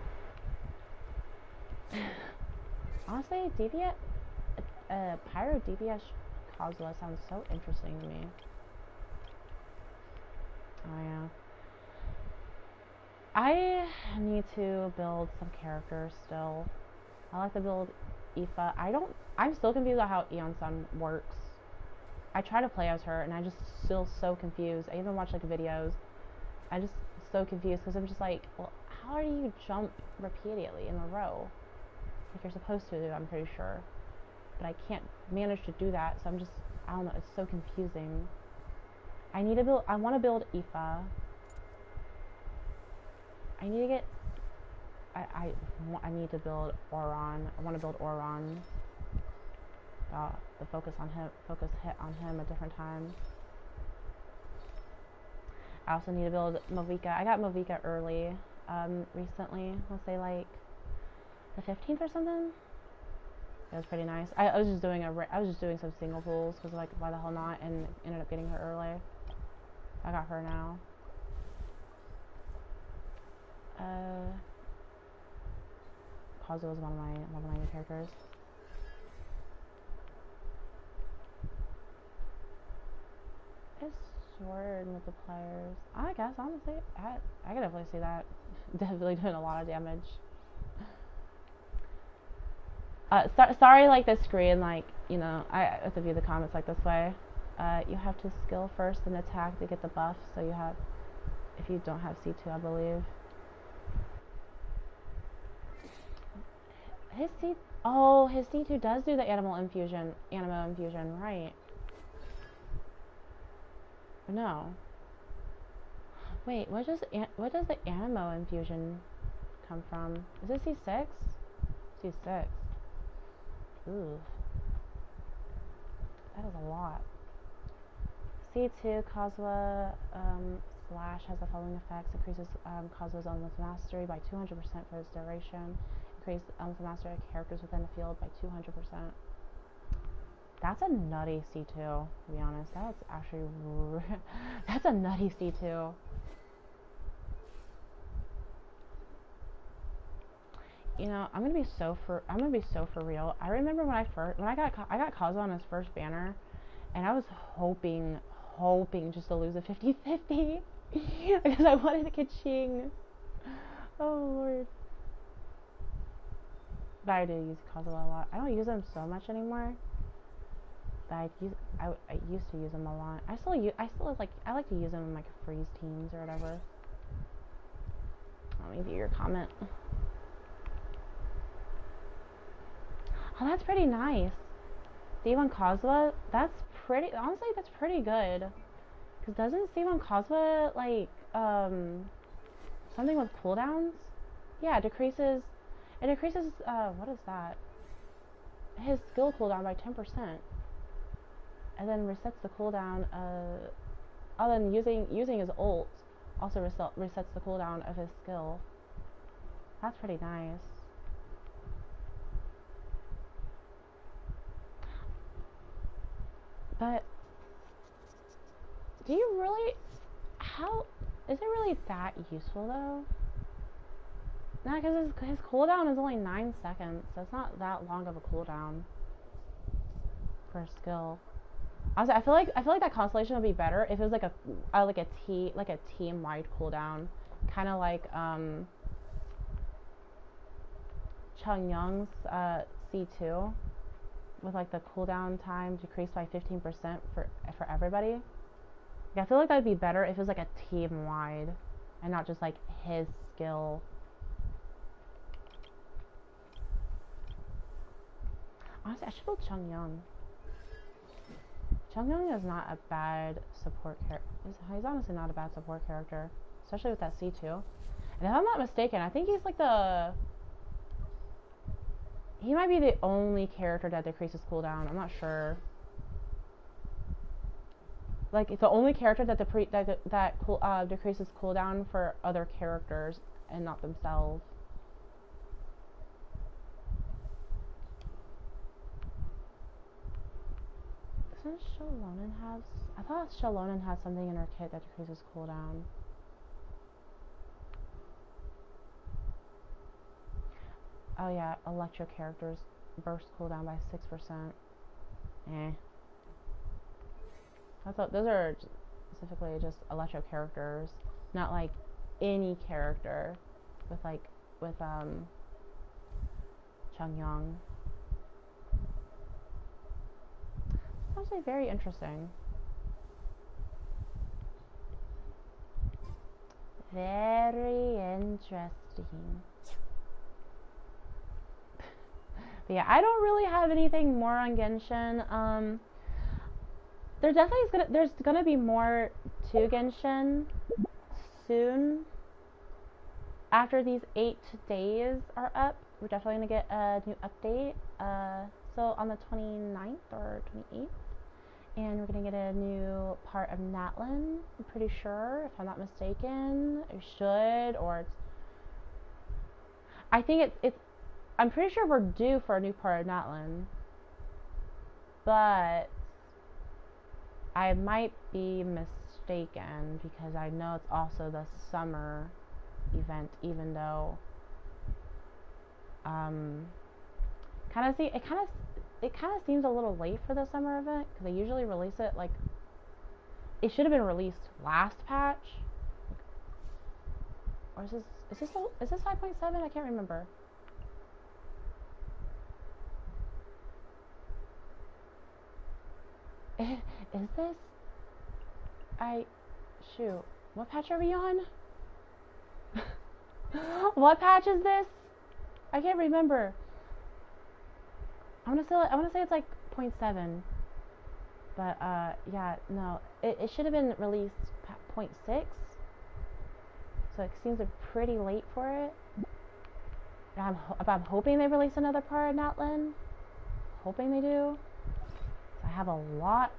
Honestly, Pyro DPS Kazuha sounds so interesting to me. Oh yeah. I need to build some characters still. I like to build Aoife. I'm still confused about how Aeon Sun works. I try to play as her and I just still so confused. I even watch like videos. I just so confused because I'm just like, well, how do you jump repeatedly in a row? Like you're supposed to do, I'm pretty sure. But I can't manage to do that, so I don't know, it's so confusing. I want to build Aoife. I need to get, I need to build Auron. I want to build Auron. The focus hit on him a different time. I also need to build Movika. I got Movika early, recently. Let's say like the 15th or something. It was pretty nice. I was just doing some single pulls because like why the hell not, and ended up getting her early. I got her now. Kazuha was one of my new characters. It's sword multipliers. I guess honestly, I can definitely see that. Definitely doing a lot of damage. Sorry, like the screen, like you know, I have to view the comments like this way. You have to skill first and attack to get the buff. So you have, if you don't have C2, I believe. His C2 does do the animo infusion, right? No. Wait, what does the animo infusion come from? Is it C6? C6. Ooh. That is a lot. C2, Kazuha Slash has the following effects. Increases Kazuha's elemental mastery by 200% for its duration. Increases elemental mastery of characters within the field by 200%. That's a nutty C2, to be honest. That's actually that's a nutty C2. You know, I'm gonna be so for real. I remember when I got Kazuha on his first banner, and I was hoping just to lose a 50-50 because I wanted to get Ching. Oh lord. But I do use Kazuha a lot. I don't use him so much anymore. But I used to use him a lot. I like to use him in like freeze teams or whatever. Let me view your comment. Oh, that's pretty nice. C1 Kazuha, that's pretty, honestly, that's pretty good. Because doesn't C1 Kazuha, like, something with cooldowns? Yeah, it decreases, what is that? His skill cooldown by 10%. And then resets the cooldown, then using his ult also resets the cooldown of his skill. That's pretty nice. But do you really, how is it really that useful though? Nah, because his cooldown is only 9 seconds, so it's not that long of a cooldown for a skill. Honestly, I feel like that constellation would be better if it was like a team wide cooldown, kind of like Chung Young's C2, with like the cooldown time decreased by 15% for everybody. Like, I feel like that'd be better if it was like a team wide, and not just like his skill. Honestly, I should build Chung Young. Chung Young is not a bad support character. He's honestly not a bad support character, especially with that C2. And if I'm not mistaken, I think he's like he might be the only character that decreases cooldown. I'm not sure. Like, it's the only character that decreases cooldown for other characters and not themselves. Doesn't Shallonen have... I thought Shallonen had something in her kit that decreases cooldown. Oh yeah, electro characters burst cooldown by 6%. Eh. I thought those are specifically just electro characters, not like any character with Chungyang. Actually very interesting. Very interesting. But yeah, I don't really have anything more on Genshin. There's gonna be more to Genshin soon. After these 8 days are up, we're definitely gonna get a new update. So on the 29th or 28th, and we're gonna get a new part of Natlan. I'm pretty sure, if I'm not mistaken, it should, or I think it's. I'm pretty sure we're due for a new part of Natlan, but I might be mistaken because I know it's also the summer event, even though it kind of seems a little late for the summer event because they usually release it like it should have been released last patch, or is this 5.7? I can't remember. Is this? Shoot. What patch are we on? What patch is this? I can't remember. I want to say it's like 0.7. But yeah, no. It should have been released 0.6. So it seems pretty late for it. I'm hoping they release another part of Natlan. Hoping they do. I have a lot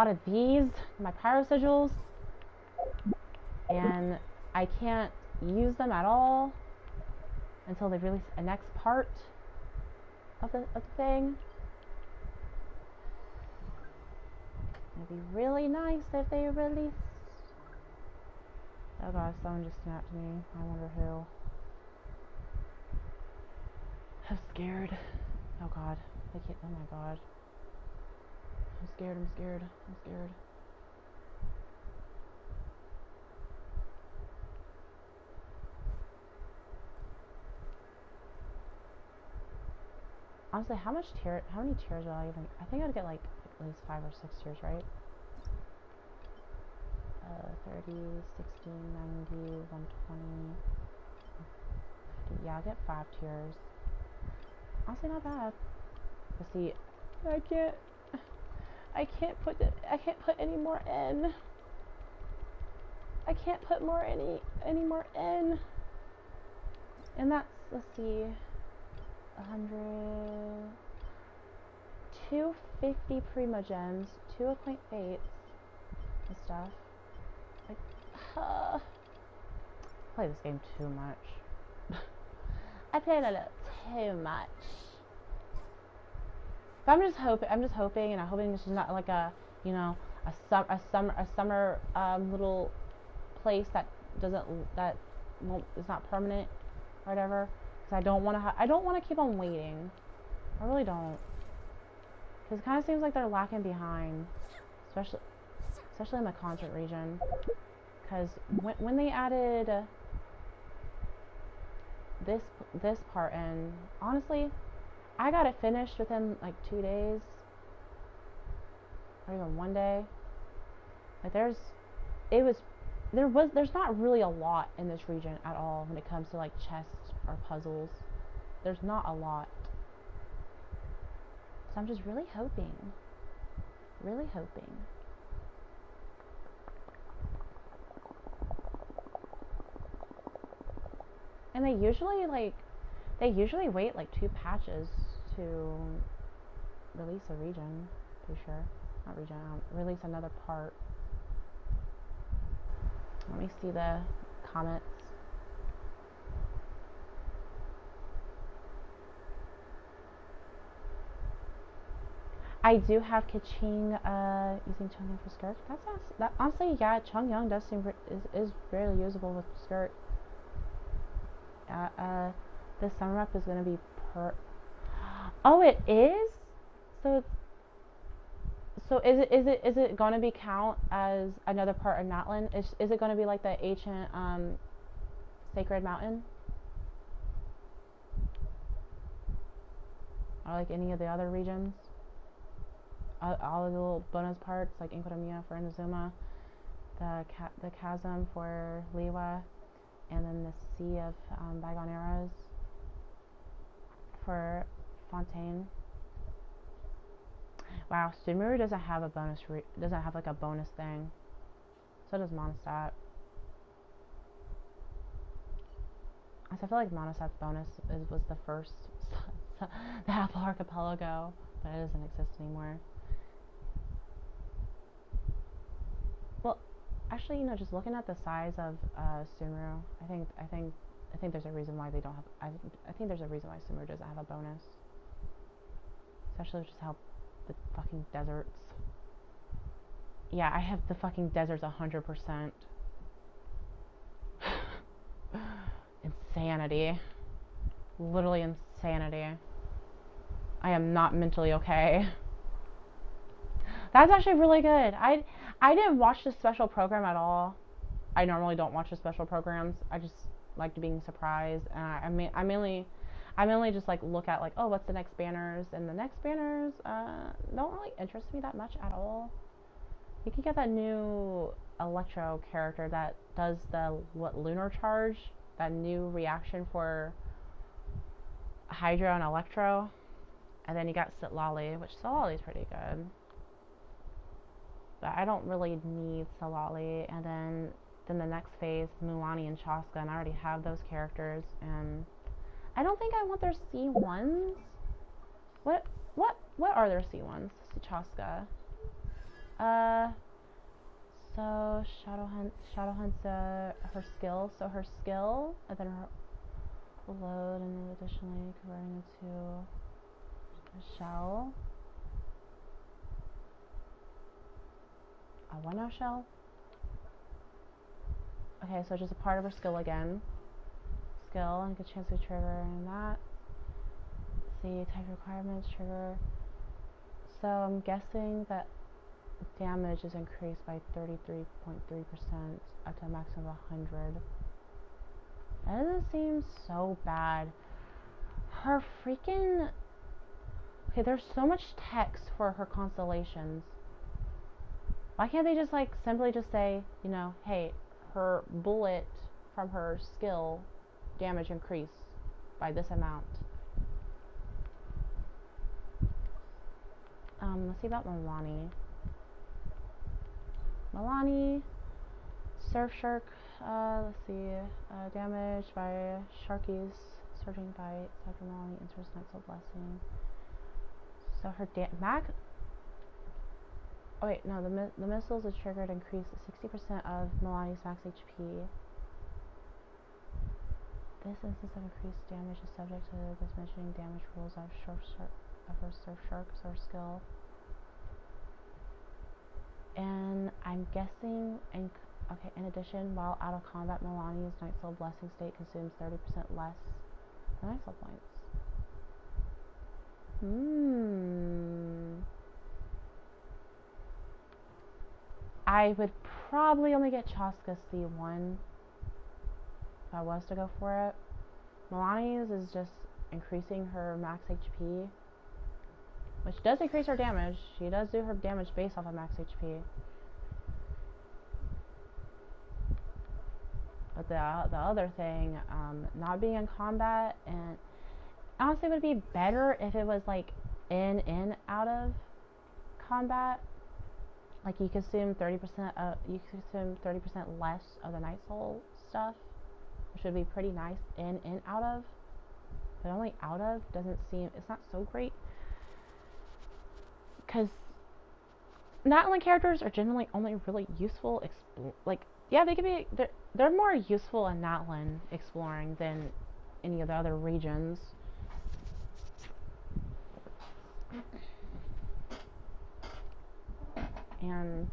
of these, my pyro sigils, and I can't use them at all until they release a next part of the thing. It'd be really nice if they release. Oh god, someone just snapped me. I wonder who. I'm scared. Oh god. Oh my god. I'm scared. Honestly, how many tiers will I even... I think I'd get like at least 5 or 6 tiers, right? 30, 60, 90, 120... 50. Yeah, I'll get 5 tiers. Honestly, not bad. But see, I can't put any more in. I can't put any more in. And that's, let's see, 100, 250 Primogems, 2 Acquaint Fates and stuff. Like, I play this game too much. I play it a little too much. But I'm just hoping, and I'm hoping this is not like a, you know, a summer little place that is not permanent or whatever. Because I don't want to keep on waiting. I really don't. Because it kind of seems like they're lacking behind, especially in the concert region. Because when they added this part in, honestly, I got it finished within like 2 days, or even 1 day. Like there's not really a lot in this region at all when it comes to like chests or puzzles. There's not a lot. So I'm just really hoping. And they usually wait like 2 patches to release a region. Pretty sure. Not region, release another part. Let me see the comments. I do have Kaching using Chungyang for skirt. That honestly, yeah, Chungyang does seem is very usable with skirt. This summer up is gonna be Oh, it is. So is it gonna be count as another part of Natlan? Is it gonna be like the ancient Sacred Mountain? or like any of the other regions. All of the little bonus parts, like Inquadamia for Inazuma, the chasm for Liwa, and then the Sea of Bygone Arrows for Fontaine. Wow, Sumeru doesn't have a bonus. Doesn't have like a bonus thing. So does Mondstadt. I feel like Mondstadt's bonus was the first the Apple Archipelago, but it doesn't exist anymore. Well, actually, you know, just looking at the size of Sumeru, I think there's a reason why they don't have. I think there's a reason why Sumeru doesn't have a bonus. Especially just how the fucking deserts. Yeah, I have the fucking deserts 100%. Insanity. Literally insanity. I am not mentally okay. That's actually really good. I didn't watch the special program at all. I normally don't watch the special programs. I just liked being surprised, and I mainly just like look at like, oh, what's the next banners, and the next banners don't really interest me that much at all. You can get that new Electro character that does the lunar charge, that new reaction for Hydro and Electro, and then you got Sitlali, which Sitlali is pretty good. But I don't really need Sitlali, and then the next phase, Muani and Chaska, and I already have those characters, and I don't think I want their C1s. What are their C1s? Chaska. So Shadowhunt's her skill. So her skill, and then her load, and then additionally converting into a shell. A 1-0 shell. Okay, so just a part of her skill again. Skill, and good chance to trigger and that. See, type requirements, trigger. So I'm guessing that damage is increased by 33.3% up to a maximum of 100. That doesn't seem so bad. Her freaking... Okay, there's so much text for her constellations. Why can't they just like simply just say, you know, hey, her bullet from her skill damage increase by this amount. Let's see about Milani, Surf Shark, let's see, damage by Sharky's Surging Bite, Cyber Milani, enters Night's Blessing. So her oh wait, no, the missiles are triggered increase 60% of Milani's max HP. This instance of increased damage is subject to the diminishing damage rules of her Surf Shark skill. And I'm guessing, in addition, while out of combat, Milani's Night Soul Blessing state consumes 30% less Night Soul points. I would probably only get Chaska C1 if I was to go for it. Milani's is just increasing her max HP, which does increase her damage. She does do her damage based off of max HP. But the other thing, not being in combat, and honestly it would be better if it was like in out of combat. Like you consume 30% less of the Night Soul stuff, which would be pretty nice in out of. But only out of doesn't seem, it's not so great. Because Natlan characters are generally only really useful, yeah, they can be, they're more useful in Natlan exploring than any of the other regions. And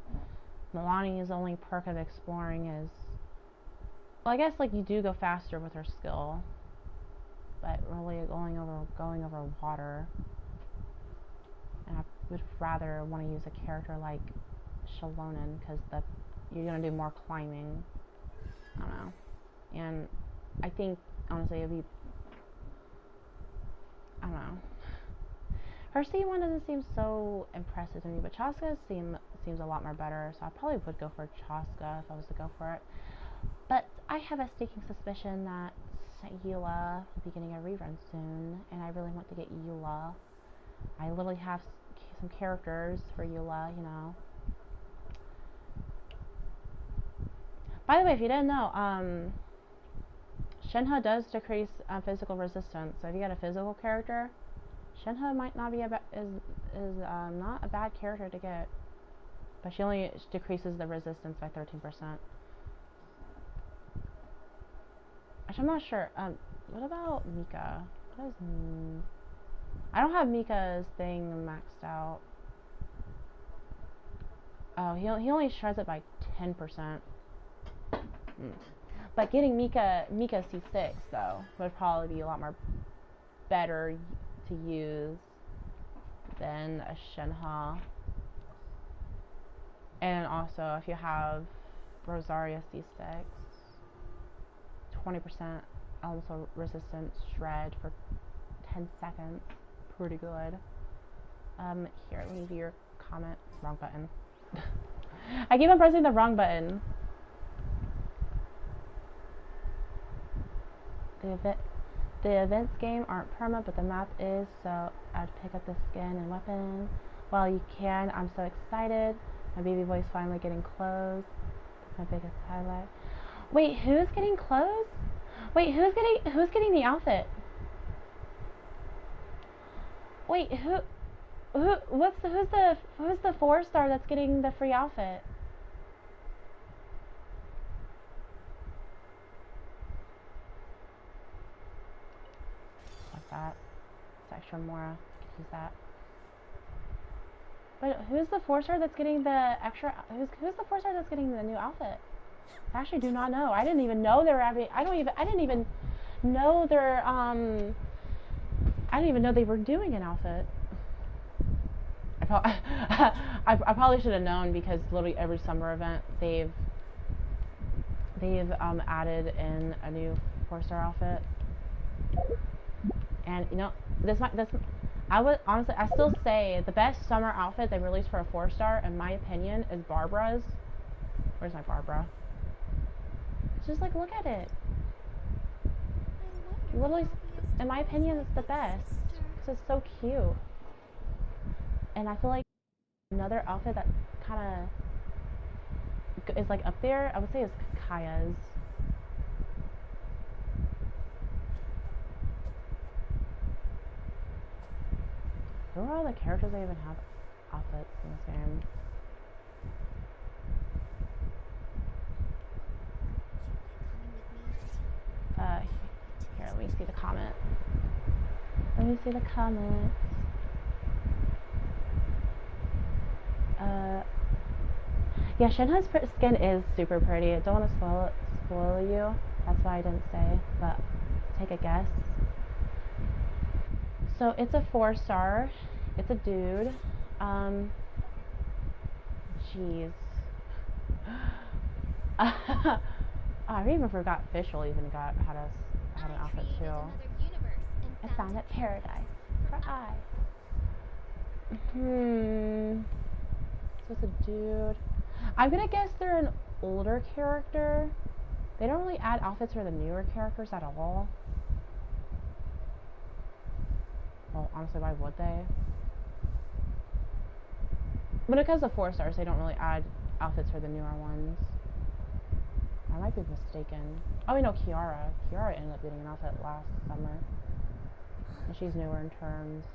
Milani's only perk of exploring is, well, I guess like you do go faster with her skill, but really going over water. And I would rather want to use a character like Shalonen, because you're gonna do more climbing. I don't know. And I think honestly it'd be, I don't know. Her C1 doesn't seem so impressive to me, but Chaska seems a lot more better, so I probably would go for Chaska if I was to go for it. But I have a sneaking suspicion that Eula will be getting a rerun soon, and I really want to get Eula. I literally have some characters for Eula, you know. By the way, if you didn't know, Shenhe does decrease physical resistance. So if you got a physical character, Shenhe might not be not a bad character to get, but she only decreases the resistance by 13%. Actually, I'm not sure. What about Mika? What is? I don't have Mika's thing maxed out. Oh, he only shreds it by 10%. But getting Mika C6 though would probably be a lot more better to use than a Shenhe. And also, if you have Rosaria C6, 20% also resistant shred for 10 seconds. Pretty good. Here, leave your comment. Wrong button. I keep on pressing the wrong button. The events game aren't perma, but the map is, so I'd pick up the skin and weapon while you can. I'm so excited. My baby boy's finally getting clothes. That's my biggest highlight. Wait, who's getting clothes? Wait, who's getting the outfit? Wait, who's the 4-star that's getting the free outfit? What's that? It's extra Mora. Use that. But who's the 4-star that's getting the extra? Who's the 4-star that's getting the new outfit? I actually do not know. I didn't even know they were having. I didn't even know they're. I didn't even know they were doing an outfit. I probably should have known, because literally every summer event they've added in a new 4-star outfit. And you know, I would honestly, I still say the best summer outfit they released for a 4-star, in my opinion, is Barbara's. Where's my Barbara? It's just like, look at it. Literally, in my opinion, it's the best because it's so cute. And I feel like another outfit that kind of is like up there, I would say, is Kaya's. Who are all the characters that even have outfits in this game? Here, let me see the comment. Let me see the comments. Yeah, Shenhe's skin is super pretty. I don't want to spoil you. That's why I didn't say, but take a guess. So it's a 4-star. It's a dude. Jeez. I even forgot Fischl even had an outfit too. I found it paradise for I. So it's a dude. I'm gonna guess they're an older character. They don't really add outfits for the newer characters at all. Well, honestly, why would they? But because of 4-stars, they don't really add outfits for the newer ones. I might be mistaken. Oh, we know Kiara. Kiara ended up getting an outfit last summer. And she's newer in terms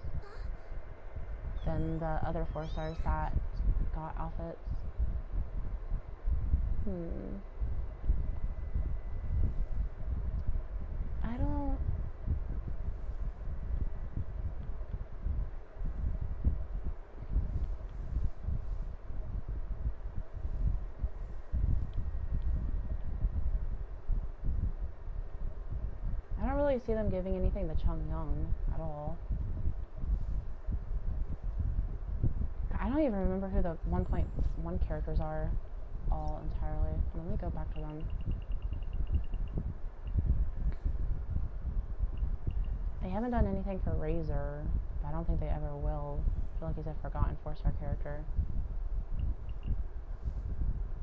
than the other 4-stars that got outfits. I don't... I don't really see them giving anything to Chung Young at all. I don't even remember who the 1.1 characters are all entirely. Let me go back to them. They haven't done anything for Razor. But I don't think they ever will. I feel like he's a forgotten 4-star character.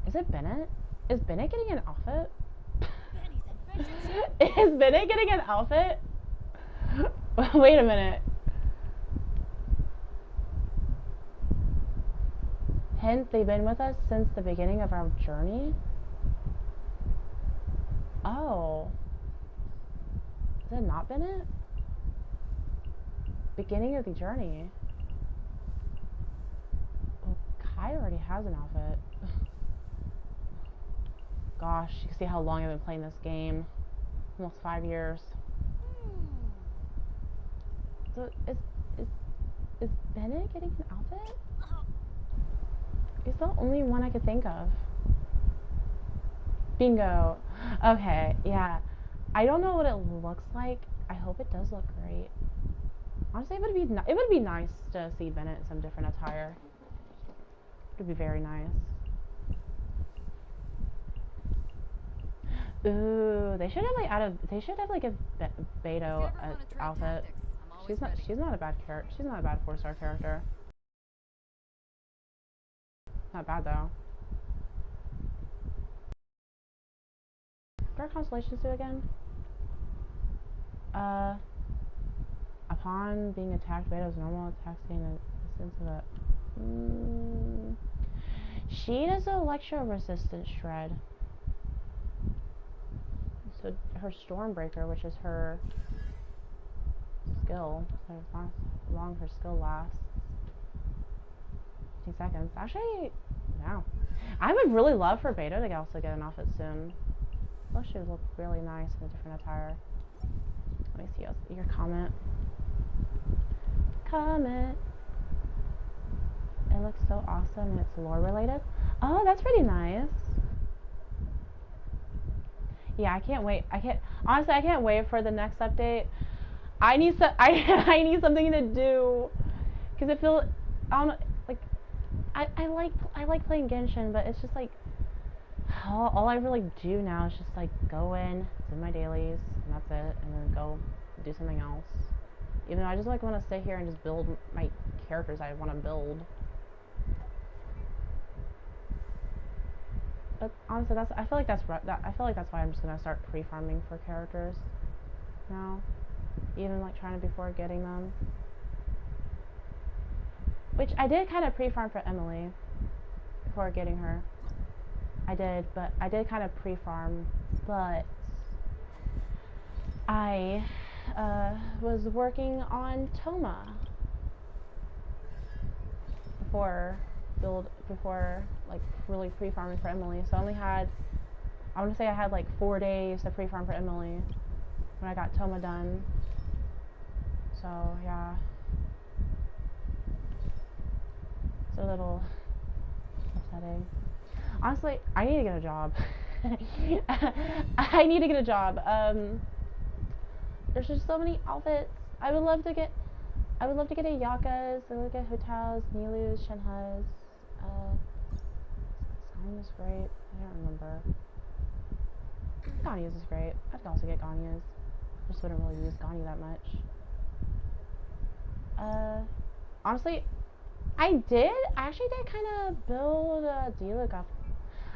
Is it Bennett? Is Bennett getting an outfit? Is Bennett getting an outfit? Wait a minute. Hint, they've been with us since the beginning of our journey? Oh. Is it not Bennett? Beginning of the journey. Well, Kai already has an outfit. Gosh, you can see how long I've been playing this game. Almost 5 years. So is Bennett getting an outfit? He's the only one I could think of. Bingo. Okay, yeah. I don't know what it looks like. I hope it does look great. Honestly, it would be nice to see Bennett in some different attire. It would be very nice. Ooh, they should have like a Beto outfit. She's not a bad character. She's not a bad 4-star character. Not bad though. What are constellations do again? Upon being attacked, Beto's normal attacks gain a sense of it. She does an electro resistant shred. So her Stormbreaker, which is her skill, so as long as her skill lasts. 15 seconds. Actually, wow. I would really love for Beto to also get an outfit soon. Oh, she would look really nice in a different attire. Let me see your comment. Comment. It looks so awesome and it's lore related. Oh, that's pretty nice. Yeah, I can't wait. Honestly, I can't wait for the next update. I need something to do because I feel I don't know, like I like playing Genshin, but it's just like all I really do now is just like go in, do my dailies, and that's it, and then go do something else. Even though I just like want to sit here and just build my characters I want to build. But honestly, I feel like that's why I'm just gonna start pre-farming for characters now, even like trying to before getting them. Which I did kind of pre-farm for Emilie before getting her. I did kind of pre-farm, but I was working on Toma before like really pre-farming for Emilie. So I only had, I want to say I had like 4 days to pre-farm for Emilie when I got Toma done. So yeah, it's a little upsetting. Honestly, I need to get a job. I need to get a job. There's just so many outfits. I would love to get a Yaka's, I would look at Hotao's, Nilu's, Shenhe's. Ganya's great. I don't remember. Ganya's is great. I could also get Ganya's. I just wouldn't really use Ganya that much. Honestly, I actually did kind of build a Diluc up.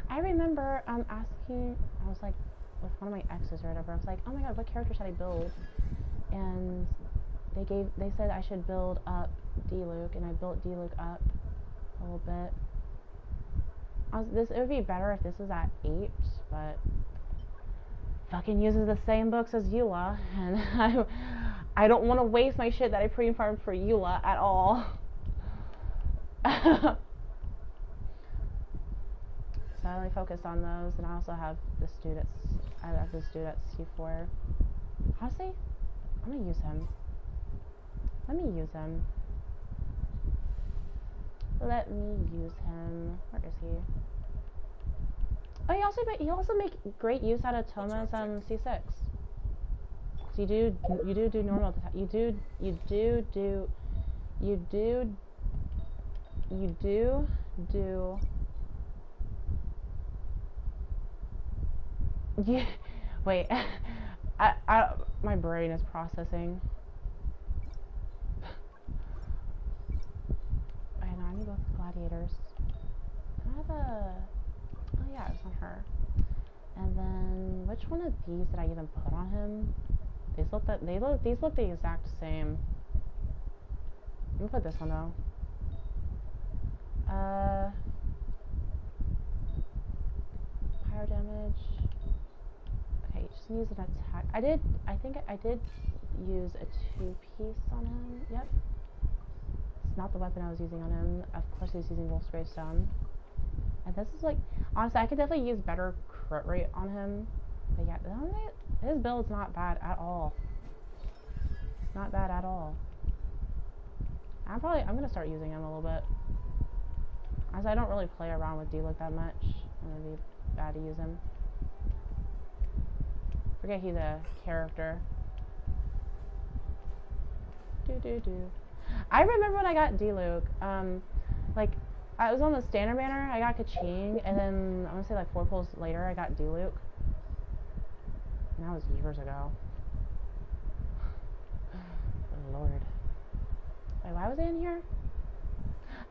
I remember asking, I was like, with one of my exes or whatever, I was like, oh my god, what character should I build? And they said I should build up Diluc, and I built Diluc up a little bit. It would be better if this was at 8, but fucking uses the same books as Eula, and I don't want to waste my shit that I pre-farmed for Eula at all. So I only focused on those, and I also have this dude at C4. Honestly, I'm gonna use him. Let me use him. Let me use him. Where is he? Oh, he also make great use out of Toma's C6. So you do normal. You do. Yeah. Wait. My brain is processing. creators. I have a... Oh yeah, it's on her. And then which one of these did I even put on him? These look the exact same. I'm gonna put this one though. Fire damage. Okay, just use an attack. I think I did use a 2-piece on him. Yep. It's not the weapon I was using on him. Of course he's using Wolf's Gravestone. And this is like, honestly, I could definitely use better crit rate on him. But yeah, his build's not bad at all. Not bad at all. I'm gonna start using him a little bit. Honestly, I don't really play around with D-Look that much. It would be bad to use him. Forget he's a character. I remember when I got D-Luke, like, I was on the standard banner, I got Kaching, and then, I want to say like 4 pulls later, I got D-Luke. And that was years ago. Good lord. Wait, why was I in here?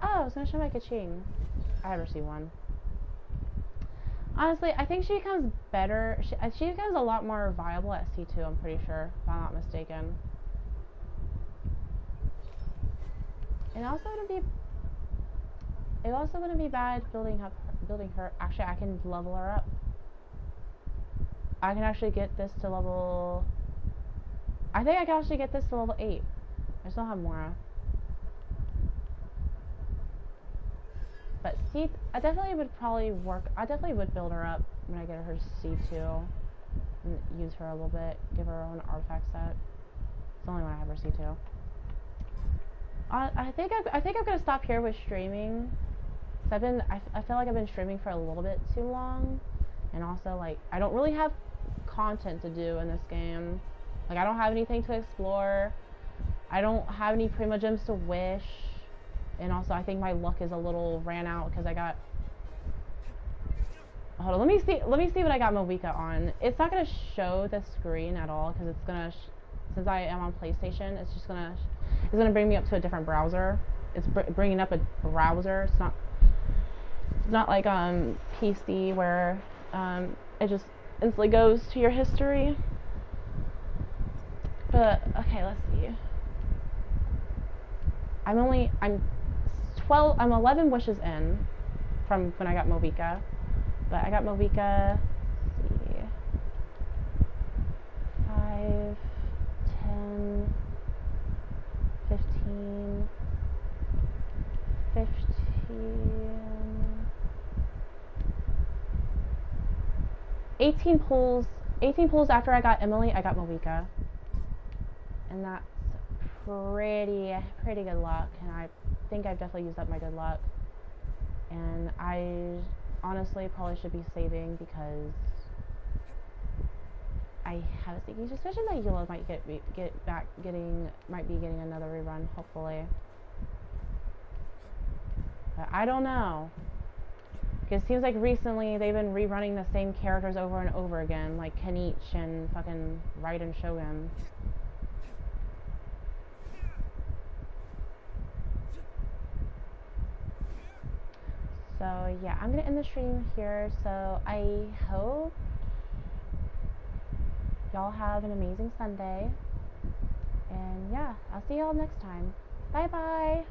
Oh, I was gonna show my Kaching. I never see one. Honestly, I think she becomes better. She becomes a lot more viable at C2, I'm pretty sure, if I'm not mistaken. It also wouldn't be bad building her. Actually, I can level her up. I can actually get this to level. I think I can actually get this to level 8. I still have Mora. But C, I definitely would build her up when I get her to C2 and use her a little bit. Give her her own artifact set. It's only when I have her C2. I think I'm gonna stop here with streaming. Cause I feel like I've been streaming for a little bit too long, and also like I don't really have content to do in this game. Like I don't have anything to explore. I don't have any Primo Gems to wish, and also I think my luck is a little ran out because I got. Hold on, let me see what I got Movica on. It's not gonna show the screen at all because it's gonna. Since I am on PlayStation, it's gonna bring me up to a different browser. It's bringing up a browser. It's not like PC where it just instantly goes to your history. But okay, let's see. I'm 11 wishes in from when I got Movica. But I got Movica, let's see, 5, 10, 15, 18 pulls after I got Emilie, I got Movica. And that's pretty good luck, and I think I've definitely used up my good luck. And I honestly probably should be saving because I have a sneaky suspicion that Eula might might be getting another rerun, hopefully. But I don't know. Because it seems like recently they've been rerunning the same characters over and over again, like Kanich and fucking Raiden Shogun. So yeah, I'm gonna end the stream here. So I hope y'all have an amazing Sunday. And yeah, I'll see y'all next time. Bye bye!